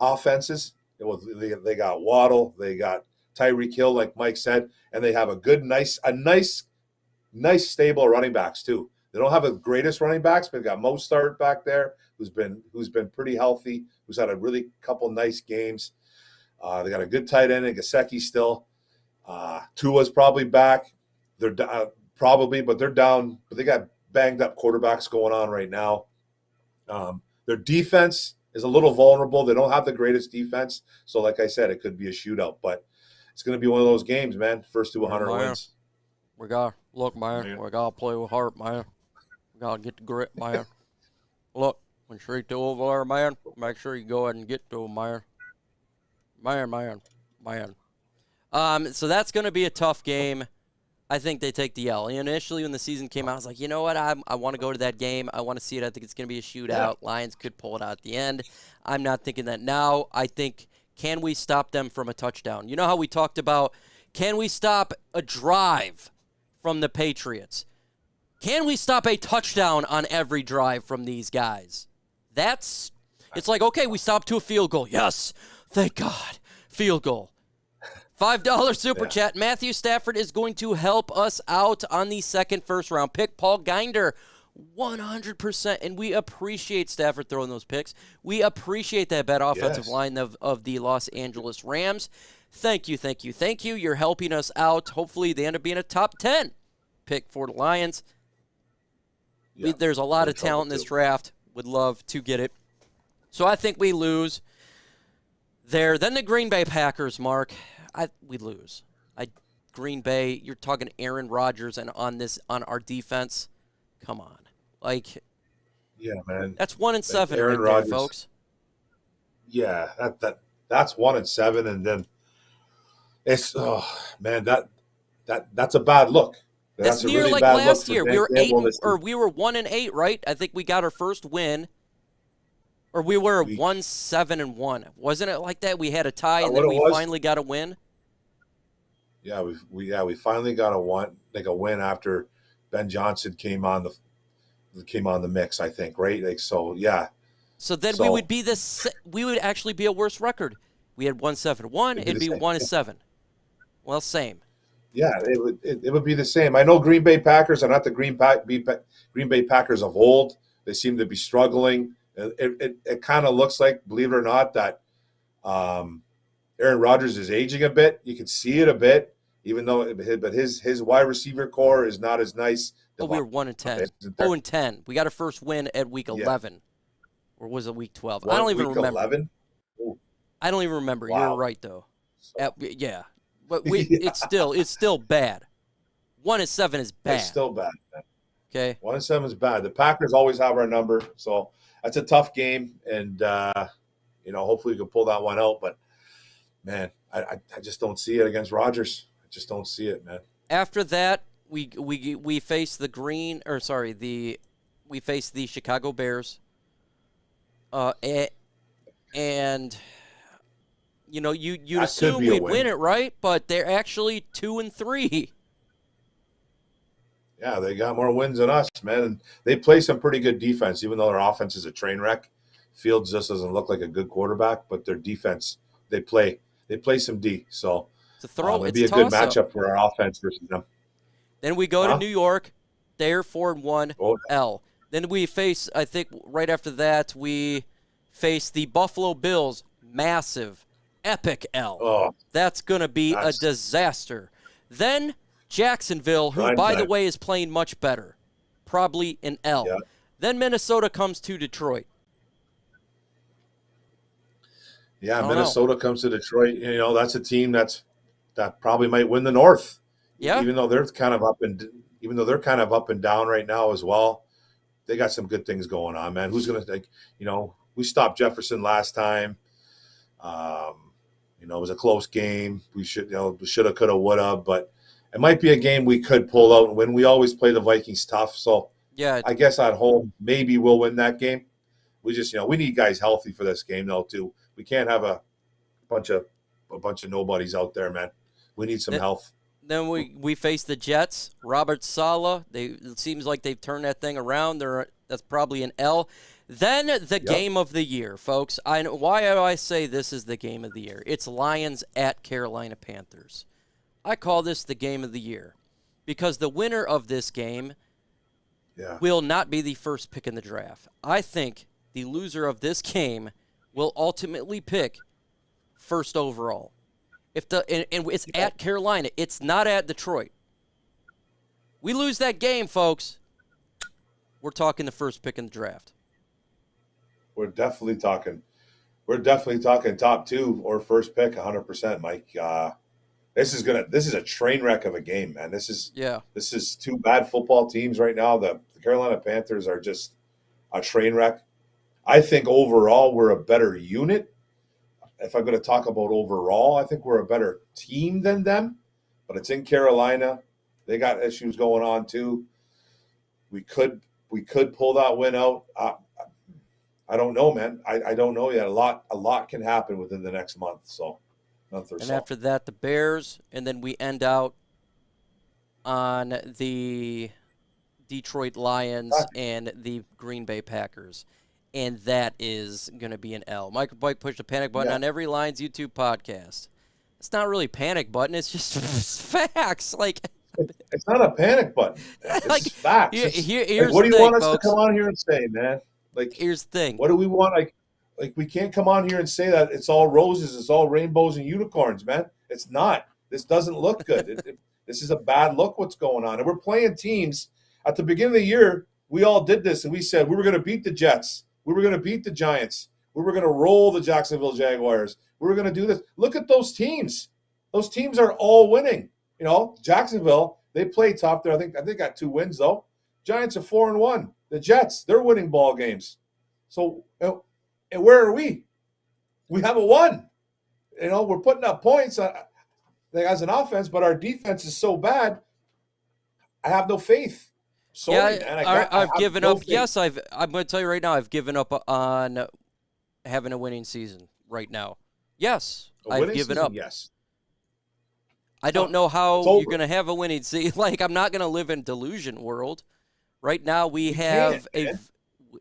offenses. They got Waddle, they got Tyreek Hill, like Mike said, and they have a nice stable running backs too. They don't have the greatest running backs, but they got Mostert back there, who's been pretty healthy, who's had a really couple nice games. They got a good tight end in Gesicki still. Tua's probably back. They're but they're down. But they got banged up quarterbacks going on right now. Their defense is a little vulnerable. They don't have the greatest defense. So, like I said, it could be a shootout. But it's going to be one of those games, man. First to 100 wins. We got to look, man. We got to play with heart, man. We got to get the grit, man. Look, when Shreek to over there, man, make sure you go ahead and get to him, man. Man. So that's going to be a tough game. I think they take the L. Initially, when the season came out, I was like, you know what? I want to go to that game. I want to see it. I think it's going to be a shootout. Yeah. Lions could pull it out at the end. I'm not thinking that now. I think, can we stop them from a touchdown? You know how we talked about, can we stop a drive from the Patriots? Can we stop a touchdown on every drive from these guys? It's like, okay, we stopped to a field goal. Yes, thank God. Field goal. $5 super chat. Matthew Stafford is going to help us out on the second first-round pick. Paul Ginder, 100%. And we appreciate Stafford throwing those picks. We appreciate that bad offensive line of the Los Angeles Rams. Thank you. You're helping us out. Hopefully they end up being a top 10 pick for the Lions. Yeah, There's a lot they're of in trouble, talent in this too. draft. Would love to get it. So I think we lose there. Then the Green Bay Packers, Mark. We lose. Green Bay, you're talking Aaron Rodgers and on our defense. Come on. Like, Yeah, man. that's 1-7 Aaron right there, Rodgers. folks. Yeah, that's 1-7, and then it's that's a bad look. That's a near really like bad look last for year. Dan We were Campbell this year. we were 1-8, right? I think we got our first win. Or we were Week. 1-7-1. Wasn't it like that? We had a tie and what then it we was? finally got a win. Yeah, we finally got a win after Ben Johnson came on the mix, I think, right? Like, so yeah. So then we would actually be a worse record. We had 1-7-1, it'd be 1-7. Well, same. Yeah, it would be the same. I know Green Bay Packers are not the Green Bay Packers of old. They seem to be struggling. It kind of looks like, believe it or not, that Aaron Rodgers is aging a bit. You can see it a bit, even though his wide receiver core is not as nice. Oh, we were 1-10. 0-10. We got our first win at week 11. Or was it week 12? I don't even remember. 11? I don't even remember. Wow. You're right, though. Yeah. But it's still bad. 1-7 is bad. It's still bad. Okay. 1-7 is bad. The Packers always have our number, so that's a tough game, and hopefully we can pull that one out. But man, I just don't see it against Rodgers. I just don't see it, man. After that, we face we face the Chicago Bears. And you'd assume we'd win it, right? But they're actually 2-3. Yeah, they got more wins than us, man. And they play some pretty good defense, even though their offense is a train wreck. Fields just doesn't look like a good quarterback, but their defense, they play some D. So it'd be a good matchup for our offense versus them. Then we go to New York. They're 4-1 L. Then we face, I think right after that, we face the Buffalo Bills. Massive, epic L. Oh, that's going to be a disaster. Then Jacksonville, who, by the way, is playing much better. Probably an L. Yeah. Then Minnesota comes to Detroit. Yeah, Minnesota comes to Detroit. That's a team that probably might win the North. Yeah. Even though they're kind of up and down right now as well. They got some good things going on, man. Who's going to think, we stopped Jefferson last time. It was a close game. We shoulda, coulda, woulda, but it might be a game we could pull out and win. We always play the Vikings tough. So yeah, I guess at home, maybe we'll win that game. We just, we need guys healthy for this game though, too. We can't have a bunch of nobodies out there, man. We need some health. Then we face the Jets. Robert Saleh. It seems like they've turned that thing around. That's probably an L. Then the game of the year, folks. Why do I say this is the game of the year? It's Lions at Carolina Panthers. I call this the game of the year because the winner of this game will not be the first pick in the draft. I think the loser of this game will ultimately pick first overall. And it's at Carolina. It's not at Detroit. We lose that game, folks. We're talking the first pick in the draft. We're definitely talking top 2 or first pick 100%, Mike. This is a train wreck of a game, man. This is 2 bad football teams right now. The Carolina Panthers are just a train wreck. I think overall we're a better unit. If I'm going to talk about overall, I think we're a better team than them, but it's in Carolina. They got issues going on too. We could pull that win out. I don't know, man. I don't know yet. A lot can happen within the next month or so. And after that, the Bears, and then we end out on the Detroit Lions and the Green Bay Packers. And that is going to be an L. MicroMike pushed the panic button on every Lions YouTube podcast. It's not really panic button. It's just facts. It's not a panic button. It's facts. Here's what do you want us folks. to come on here and say, man? Here's the thing. What do we want? We can't come on here and say that it's all roses, it's all rainbows and unicorns, man. It's not. This doesn't look good. This is a bad look what's going on. And we're playing teams. At the beginning of the year, we all did this, and we said we were going to beat the Jets. We were going to beat the Giants. We were going to roll the Jacksonville Jaguars. We were going to do this. Look at those teams. Those teams are all winning. Jacksonville, they play tough. I think they got 2 wins, though. Giants are 4-1. The Jets, they're winning ball games. So, and where are we? We haven't won. We're putting up points as an offense, but our defense is so bad. I have no faith. Sorry, man. I've given up. Faith. Yes, I'm going to tell you right now, I've given up on having a winning season right now. Yes, I've given up. Yes. I don't know how you're going to have a winning season. Like, I'm not going to live in delusion world. Right now, we have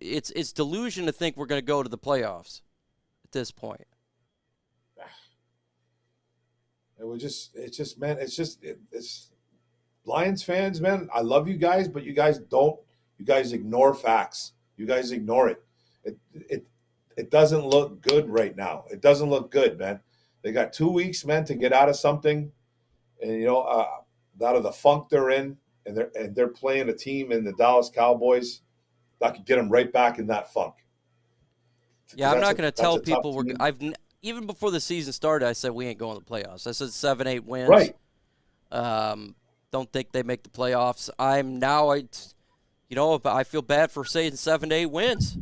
it's delusion to think we're going to go to the playoffs at this point. It's Lions fans, man. I love you guys, but you guys ignore facts. You guys ignore it. It doesn't look good right now. It doesn't look good, man. They got 2 weeks, man, to get out of something, and out of the funk they're in, and they're playing a team in the Dallas Cowboys that could get them right back in that funk. Yeah, I'm not going to tell people even before the season started, I said we ain't going to the playoffs. I said 7-8 wins. Right. Don't think they make the playoffs. I feel bad for saying 7-8 wins.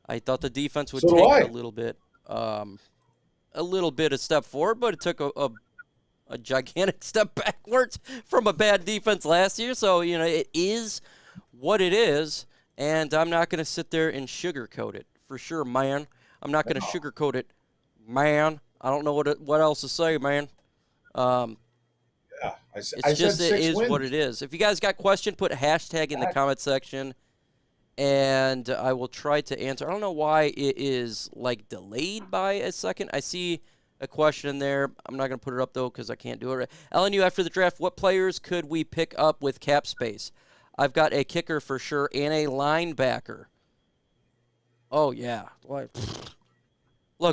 I thought the defense would take a little bit a step forward, but it took a gigantic step backwards from a bad defense last year. So, it is what it is, and I'm not going to sit there and sugarcoat it for sure, man. I'm not going to sugarcoat it, man. I don't know what else to say, man. It is what it is. If you guys got a question, put hashtag in the comment section, and I will try to answer. I don't know why it is delayed by a second. I see a question in there. I'm not going to put it up though because I can't do it right. LNU after the draft, what players could we pick up with cap space? I've got a kicker for sure and a linebacker. Oh yeah. Look, I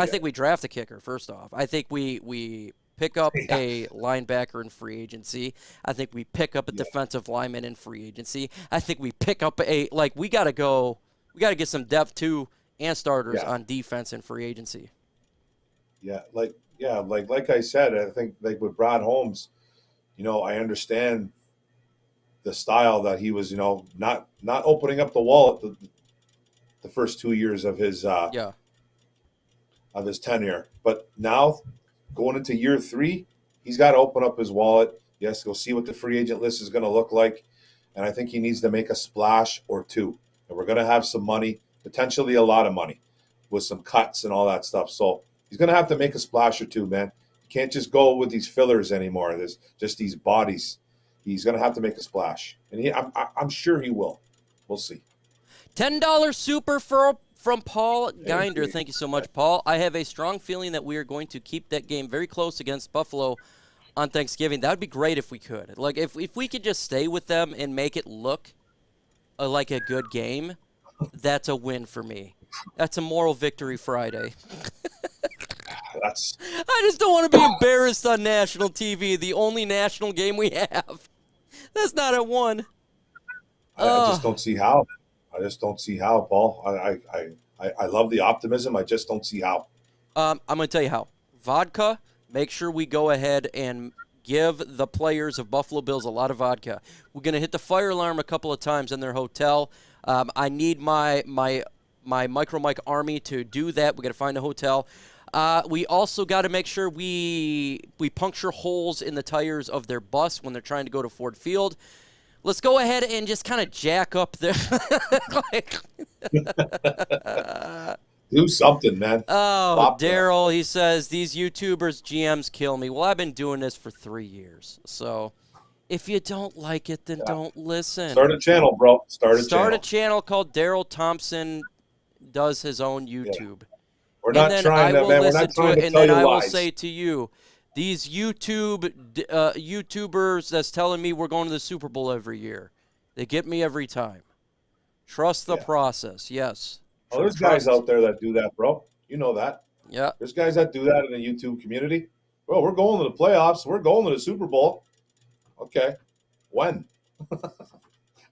think we draft a kicker first off. I think we pick up a linebacker in free agency. I think we pick up a defensive lineman in free agency. I think we pick up we got to get some depth too and starters on defense and free agency. Like I said, I think with Brad Holmes, I understand the style that he was, not opening up the wallet the first 2 years of his of his tenure, but now going into year 3, he's got to open up his wallet. He has to go see what the free agent list is going to look like. And I think he needs to make a splash or two. And we're going to have some money, potentially a lot of money, with some cuts and all that stuff. So he's going to have to make a splash or two, man. You can't just go with these fillers anymore. There's just these bodies. He's going to have to make a splash. And I'm sure he will. We'll see. $10 super from Paul Ginder. Thank you so much, Paul. I have a strong feeling that we are going to keep that game very close against Buffalo on Thanksgiving. That would be great if we could. If we could just stay with them and make it look like a good game, that's a win for me. That's a moral victory Friday. I just don't want to be embarrassed on national TV, the only national game we have. That's not a one. I just don't see how. I just don't see how, Paul. I love the optimism. I just don't see how. I'm going to tell you how. Vodka, make sure we go ahead and give the players of Buffalo Bills a lot of vodka. We're going to hit the fire alarm a couple of times in their hotel. I need my MicroMike army to do that. We got to find a hotel. We also got to make sure we puncture holes in the tires of their bus when they're trying to go to Ford Field. Let's go ahead and just kind of jack up their do something, man. Oh, Daryl, he says, these YouTubers, GMs kill me. Well, I've been doing this for 3 years. So if you don't like it, then don't listen. Start a channel, bro. Start a channel called Daryl Thompson Does His Own YouTube. Yeah. We're not trying to, man. We're not trying to tell you lies. And then I will say to you, these YouTubers that's telling me we're going to the Super Bowl every year, they get me every time. Trust the process, yes. Oh, there's guys out there that do that, bro. You know that. Yeah. There's guys that do that in the YouTube community. Bro, we're going to the playoffs. We're going to the Super Bowl. Okay. When?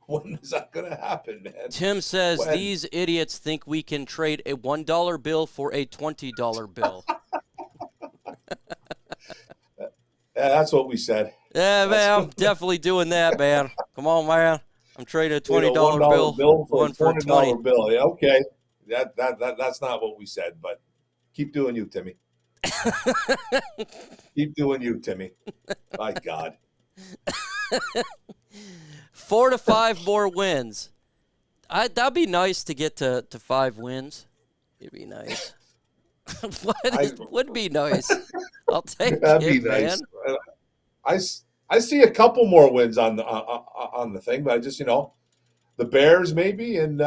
When is that going to happen, man? Tim says When? these idiots think we can trade a $1 bill for a $20 bill. Yeah, that's what we said. Yeah, man, I'm definitely doing that, man. Come on, man. I'm trading a $20 $1 bill for one a for $20 20. bill. Yeah, okay. That's not what we said, but keep doing you, Timmy. Keep doing you, Timmy. My God. 4 to 5 more wins. That'd be nice to get to 5 wins. It'd be nice. Would be nice. I'll take That'd it, be nice. man. I see a couple more wins on the thing, but I just the Bears maybe and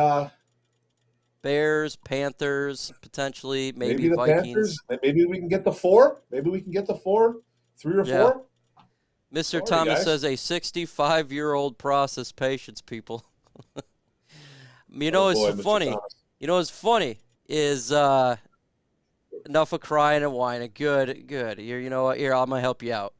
Bears, Panthers, potentially, maybe the Vikings. Panthers. Maybe we can get the 4. Maybe we can get the 4, 3 or 4. Mr. Sorry, Thomas guys. says a 65-year-old process patience, people. It's funny. What's funny is enough of crying and whining. Good. You know what? Here, I'm gonna help you out.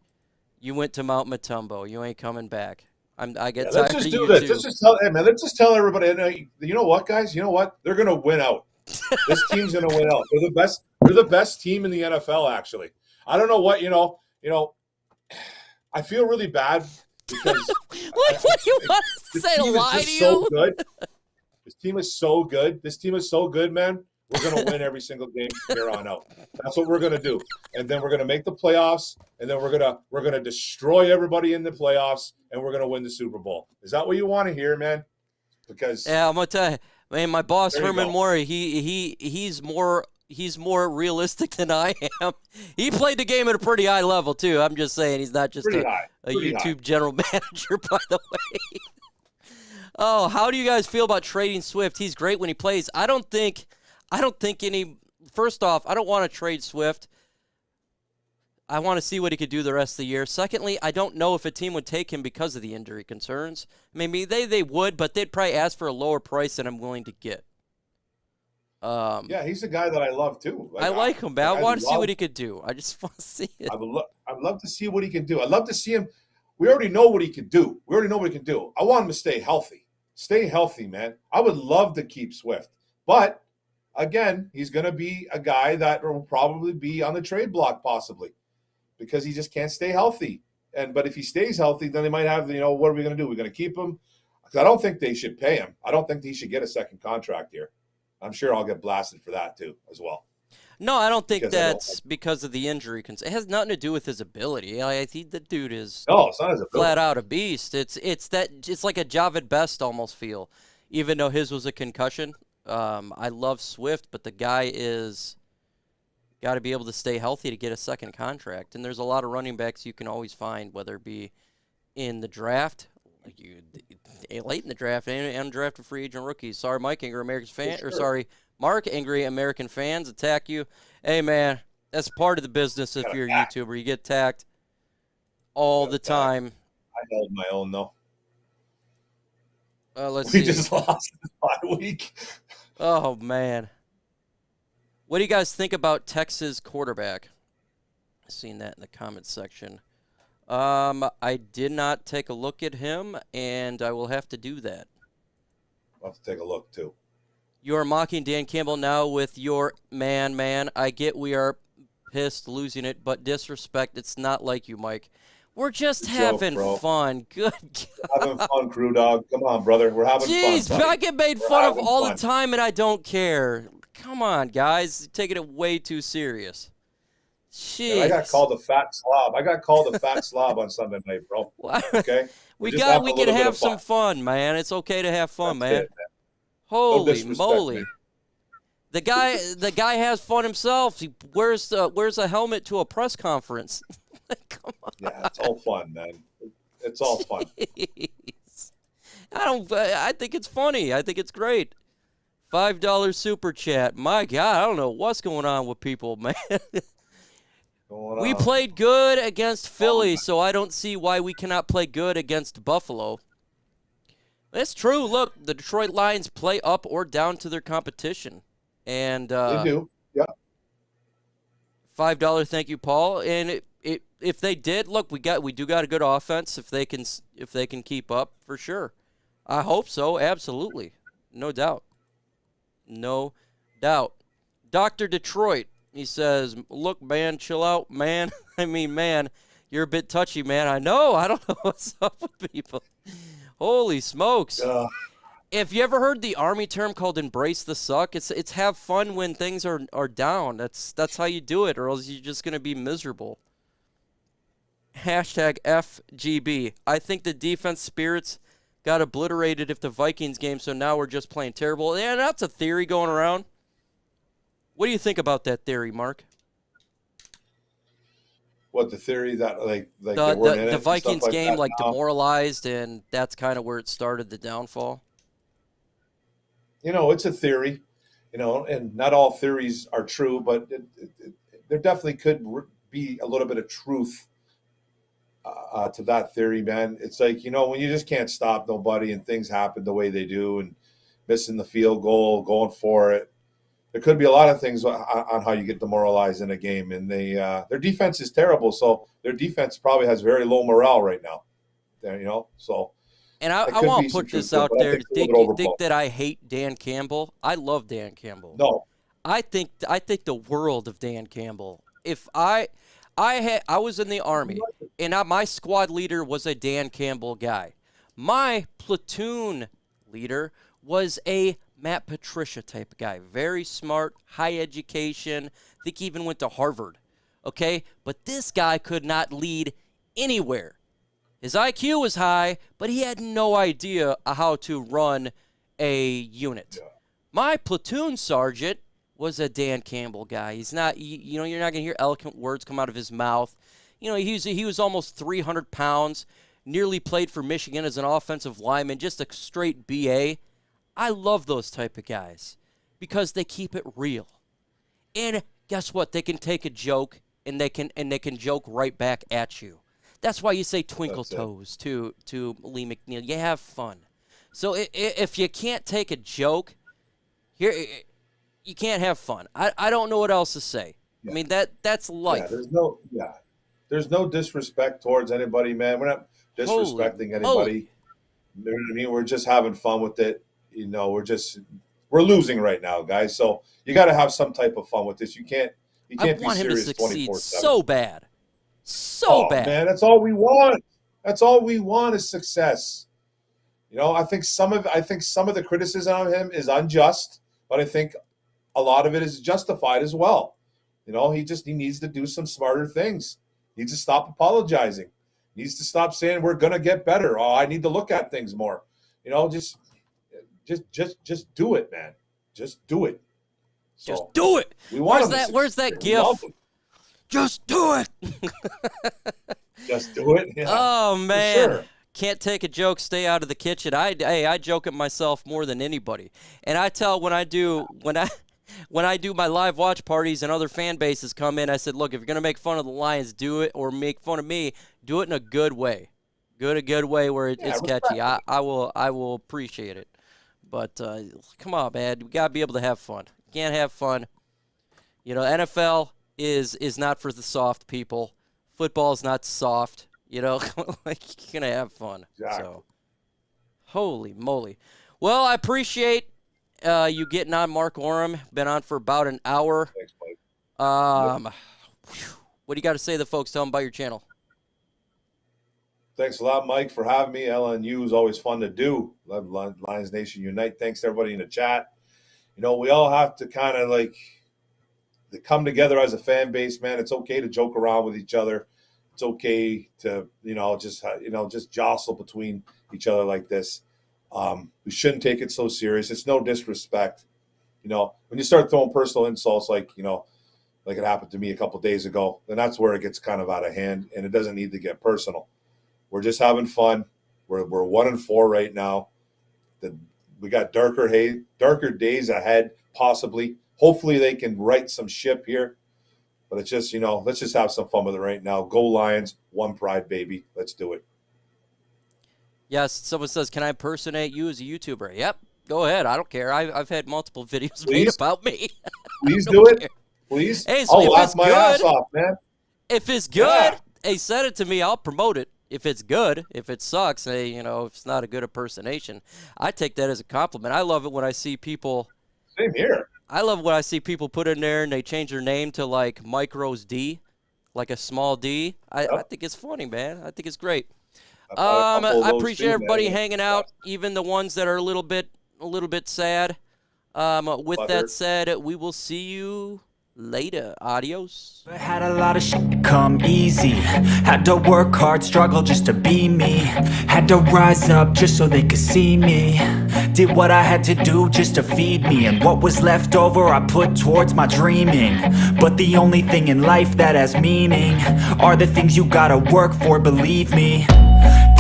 You went to Mount Matumbo. You ain't coming back. I get tired Let's just of do you this. too. Let's just tell everybody. And, you know what, guys? You know what? They're gonna win out. This team's gonna win out. They're the best. They're the best team in the NFL. Actually, I don't know what I feel really bad because what do you want us to say? To lie to you? So good. This team is so good. This team is so good, man. We're going to win every single game from here on out. That's what we're going to do. And then we're going to make the playoffs, and then we're going to destroy everybody in the playoffs, and we're going to win the Super Bowl. Is that what you want to hear, man? Because I'm going to tell you, man, my boss Herman Moore, he's more realistic than I am. He played the game at a pretty high level too. I'm just saying he's not just a YouTube general manager, by the way. Oh, how do you guys feel about trading Swift? He's great when he plays. I don't think any. First off, I don't want to trade Swift. I want to see what he could do the rest of the year. Secondly, I don't know if a team would take him because of the injury concerns. Maybe they would, but they'd probably ask for a lower price than I'm willing to get. Yeah, he's a guy that I love too. I like him, man. I want to see what he could do. I just want to see it. I'd love to see what he can do. I'd love to see him. We already know what he could do. I want him to stay healthy. Stay healthy, man. I would love to keep Swift. But, again, he's going to be a guy that will probably be on the trade block possibly because he just can't stay healthy. But if he stays healthy, then they might have, what are we going to do? We're going to keep him? Because I don't think they should pay him. I don't think he should get a second contract here. I'm sure I'll get blasted for that too as well. No, I don't think that's because of the injury. It has nothing to do with his ability. I think the dude is it's not his ability. Flat out a beast. It's like a Javid Best almost feel, even though his was a concussion. I love Swift, but the guy is got to be able to stay healthy to get a second contract. And there's a lot of running backs you can always find, whether it be in the draft, late in the draft, and undrafted free agent rookies. Sorry, Mike, angry American fan, or sorry, Mark, angry American fans attack you. Hey, man, that's part of the business if you're a YouTuber. You get attacked all the time. I held my own, though. Let's see. We just lost this bye week. Oh, man. What do you guys think about Texas quarterback? I've seen that in the comments section. I did not take a look at him, and I will have to do that. I'll have to take a look, too. You are mocking Dan Campbell now with your man. I get we are pissed losing it, but disrespect, it's not like you, Mike. We're just having fun. Good God. Having fun, crew dog. Come on, brother. We're having fun. Jeez, I get made fun of all the time, and I don't care. Come on, guys. Taking it way too serious. Jeez. I got called a fat slob. On Sunday night, bro. Okay? we can have some fun, man. It's okay to have fun, man. Holy moly. Man. The guy has fun himself. He wears a helmet to a press conference. Come on. Yeah, it's all fun, man. It's all fun. I think it's funny. I think it's great. $5 super chat. My God, I don't know what's going on with people, man. We played good against Philly, so I don't see why we cannot play good against Buffalo. It's true. Look, the Detroit Lions play up or down to their competition. And they do. Yeah. $5 thank you, Paul. And if they did, look, we do got a good offense. If they can keep up, for sure. I hope so. Absolutely, no doubt, no doubt. Dr. Detroit, he says, look, man, chill out, man. I mean, man, you're a bit touchy, man. I know. I don't know what's up with people. Holy smokes. Have you ever heard the Army term called embrace the suck? It's have fun when things are down. That's how you do it, or else you're just going to be miserable. Hashtag FGB. I think the defense spirits got obliterated if the Vikings game, so now we're just playing terrible. Yeah, that's a theory going around. What do you think about that theory, Mark? What, the theory that like they weren't in it the Vikings game like demoralized, and that's kind of where it started the downfall? It's a theory, and not all theories are true, but there definitely could be a little bit of truth to that theory, man. It's like, when you just can't stop nobody and things happen the way they do and missing the field goal, going for it. There could be a lot of things on how you get demoralized in a game, and their defense is terrible. So their defense probably has very low morale right now, so. And I want to put this out there. Think that I hate Dan Campbell? I love Dan Campbell. No. I think the world of Dan Campbell. If I was in the Army, and my squad leader was a Dan Campbell guy. My platoon leader was a Matt Patricia type of guy. Very smart, high education. I think he even went to Harvard. Okay? But this guy could not lead anywhere. His IQ was high, but he had no idea how to run a unit. Yeah. My platoon sergeant was a Dan Campbell guy. He's not, you're not going to hear eloquent words come out of his mouth. He was almost 300 pounds, nearly played for Michigan as an offensive lineman, just a straight BA. I love those type of guys because they keep it real. And guess what? They can take a joke and they can joke right back at you. That's why you say twinkle toes to Lee McNeil. You have fun. So if you can't take a joke, here you can't have fun. I don't know what else to say. Yeah. I mean that's life. Yeah, there's no disrespect towards anybody, man. We're not disrespecting anybody. You know what I mean? We're just having fun with it. We're losing right now, guys. So you got to have some type of fun with this. You can't be serious 24/7. I want him to succeed so bad. So bad, man. That's all we want. That's all we want is success. I think some of the criticism of him is unjust, but I think a lot of it is justified as well. He needs to do some smarter things. He needs to stop apologizing. He needs to stop saying we're gonna get better. Oh, I need to look at things more. Just do it, man. Just do it. Just do it. Where's that gif? Just do it. Just do it. Yeah, oh man, sure. Can't take a joke. Stay out of the kitchen. I joke at myself more than anybody, and I tell when I do my live watch parties and other fan bases come in, I said, look, if you're gonna make fun of the Lions, do it, or make fun of me, do it in a good way, a good way where it's catchy. I will appreciate it. But come on, man, we gotta be able to have fun. You can't have fun. NFL is not for the soft people. Football is not soft. Like you're gonna have fun. Exactly. So, holy moly! Well, I appreciate you getting on, Mark Oram. Been on for about an hour. Thanks, Mike. What do you got to say to the folks? Tell them about your channel. Thanks a lot, Mike, for having me. LNU is always fun to do. Love Lions Nation Unite. Thanks to everybody in the chat. We all have to kind of to come together as a fan base, man. It's okay to joke around with each other. It's okay to, just jostle between each other like this. We shouldn't take it so serious. It's no disrespect. When you start throwing personal insults like it happened to me a couple of days ago, then that's where it gets kind of out of hand, and it doesn't need to get personal. We're just having fun. We're 1-4 right now. We got darker days ahead, possibly. Hopefully they can right some ship here. But it's just, let's just have some fun with it right now. Go Lions, one pride, baby. Let's do it. Yes, someone says, can I impersonate you as a YouTuber? Yep, go ahead. I don't care. I've had multiple videos made about me. Please do it. Please. Hey, so I'll laugh my ass off, man. If it's good, Yeah. hey, send it to me. I'll promote it. If it's good, if it sucks, hey, you know, if it's not a good impersonation, I take that as a compliment. I love it when I see people. Same here. I love when I see people put in there and they change their name to like Micro's D, like a small D. I think it's funny, man. I think it's great. I've had a couple of I those appreciate too, everybody man. hanging out, even the ones that are a little bit sad. With that Buttered. said, we will see you later. Adios. I had a lot of shit come easy. Had to work hard, struggle just to be me. Had to rise up just so they could see me. Did what I had to do just to feed me. And what was left over I put towards my dreaming. But the only thing in life that has meaning are the things you gotta work for, believe me.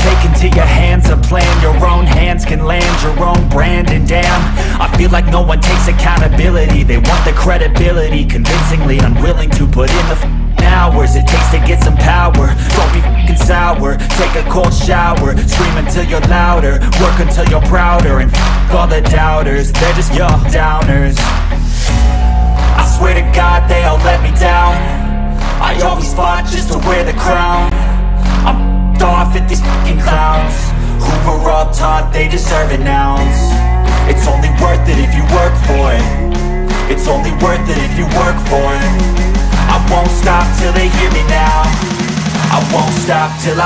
Take into your hands a plan. Your own hands can land your own brand. And damn, I feel like no one takes accountability. They want the credibility, convincingly unwilling to put in the hours it takes to get some power. Don't be f***ing sour. Take a cold shower. Scream until you're louder. Work until you're prouder. And f*** all the doubters, they're just your downers. I swear to God they all let me down. I always fought just to wear the crown. I'm off at these fucking clowns who were all taught they deserve an ounce. It's only worth it if you work for it. It's only worth it if you work for it. I won't stop till they hear me now. I won't stop till I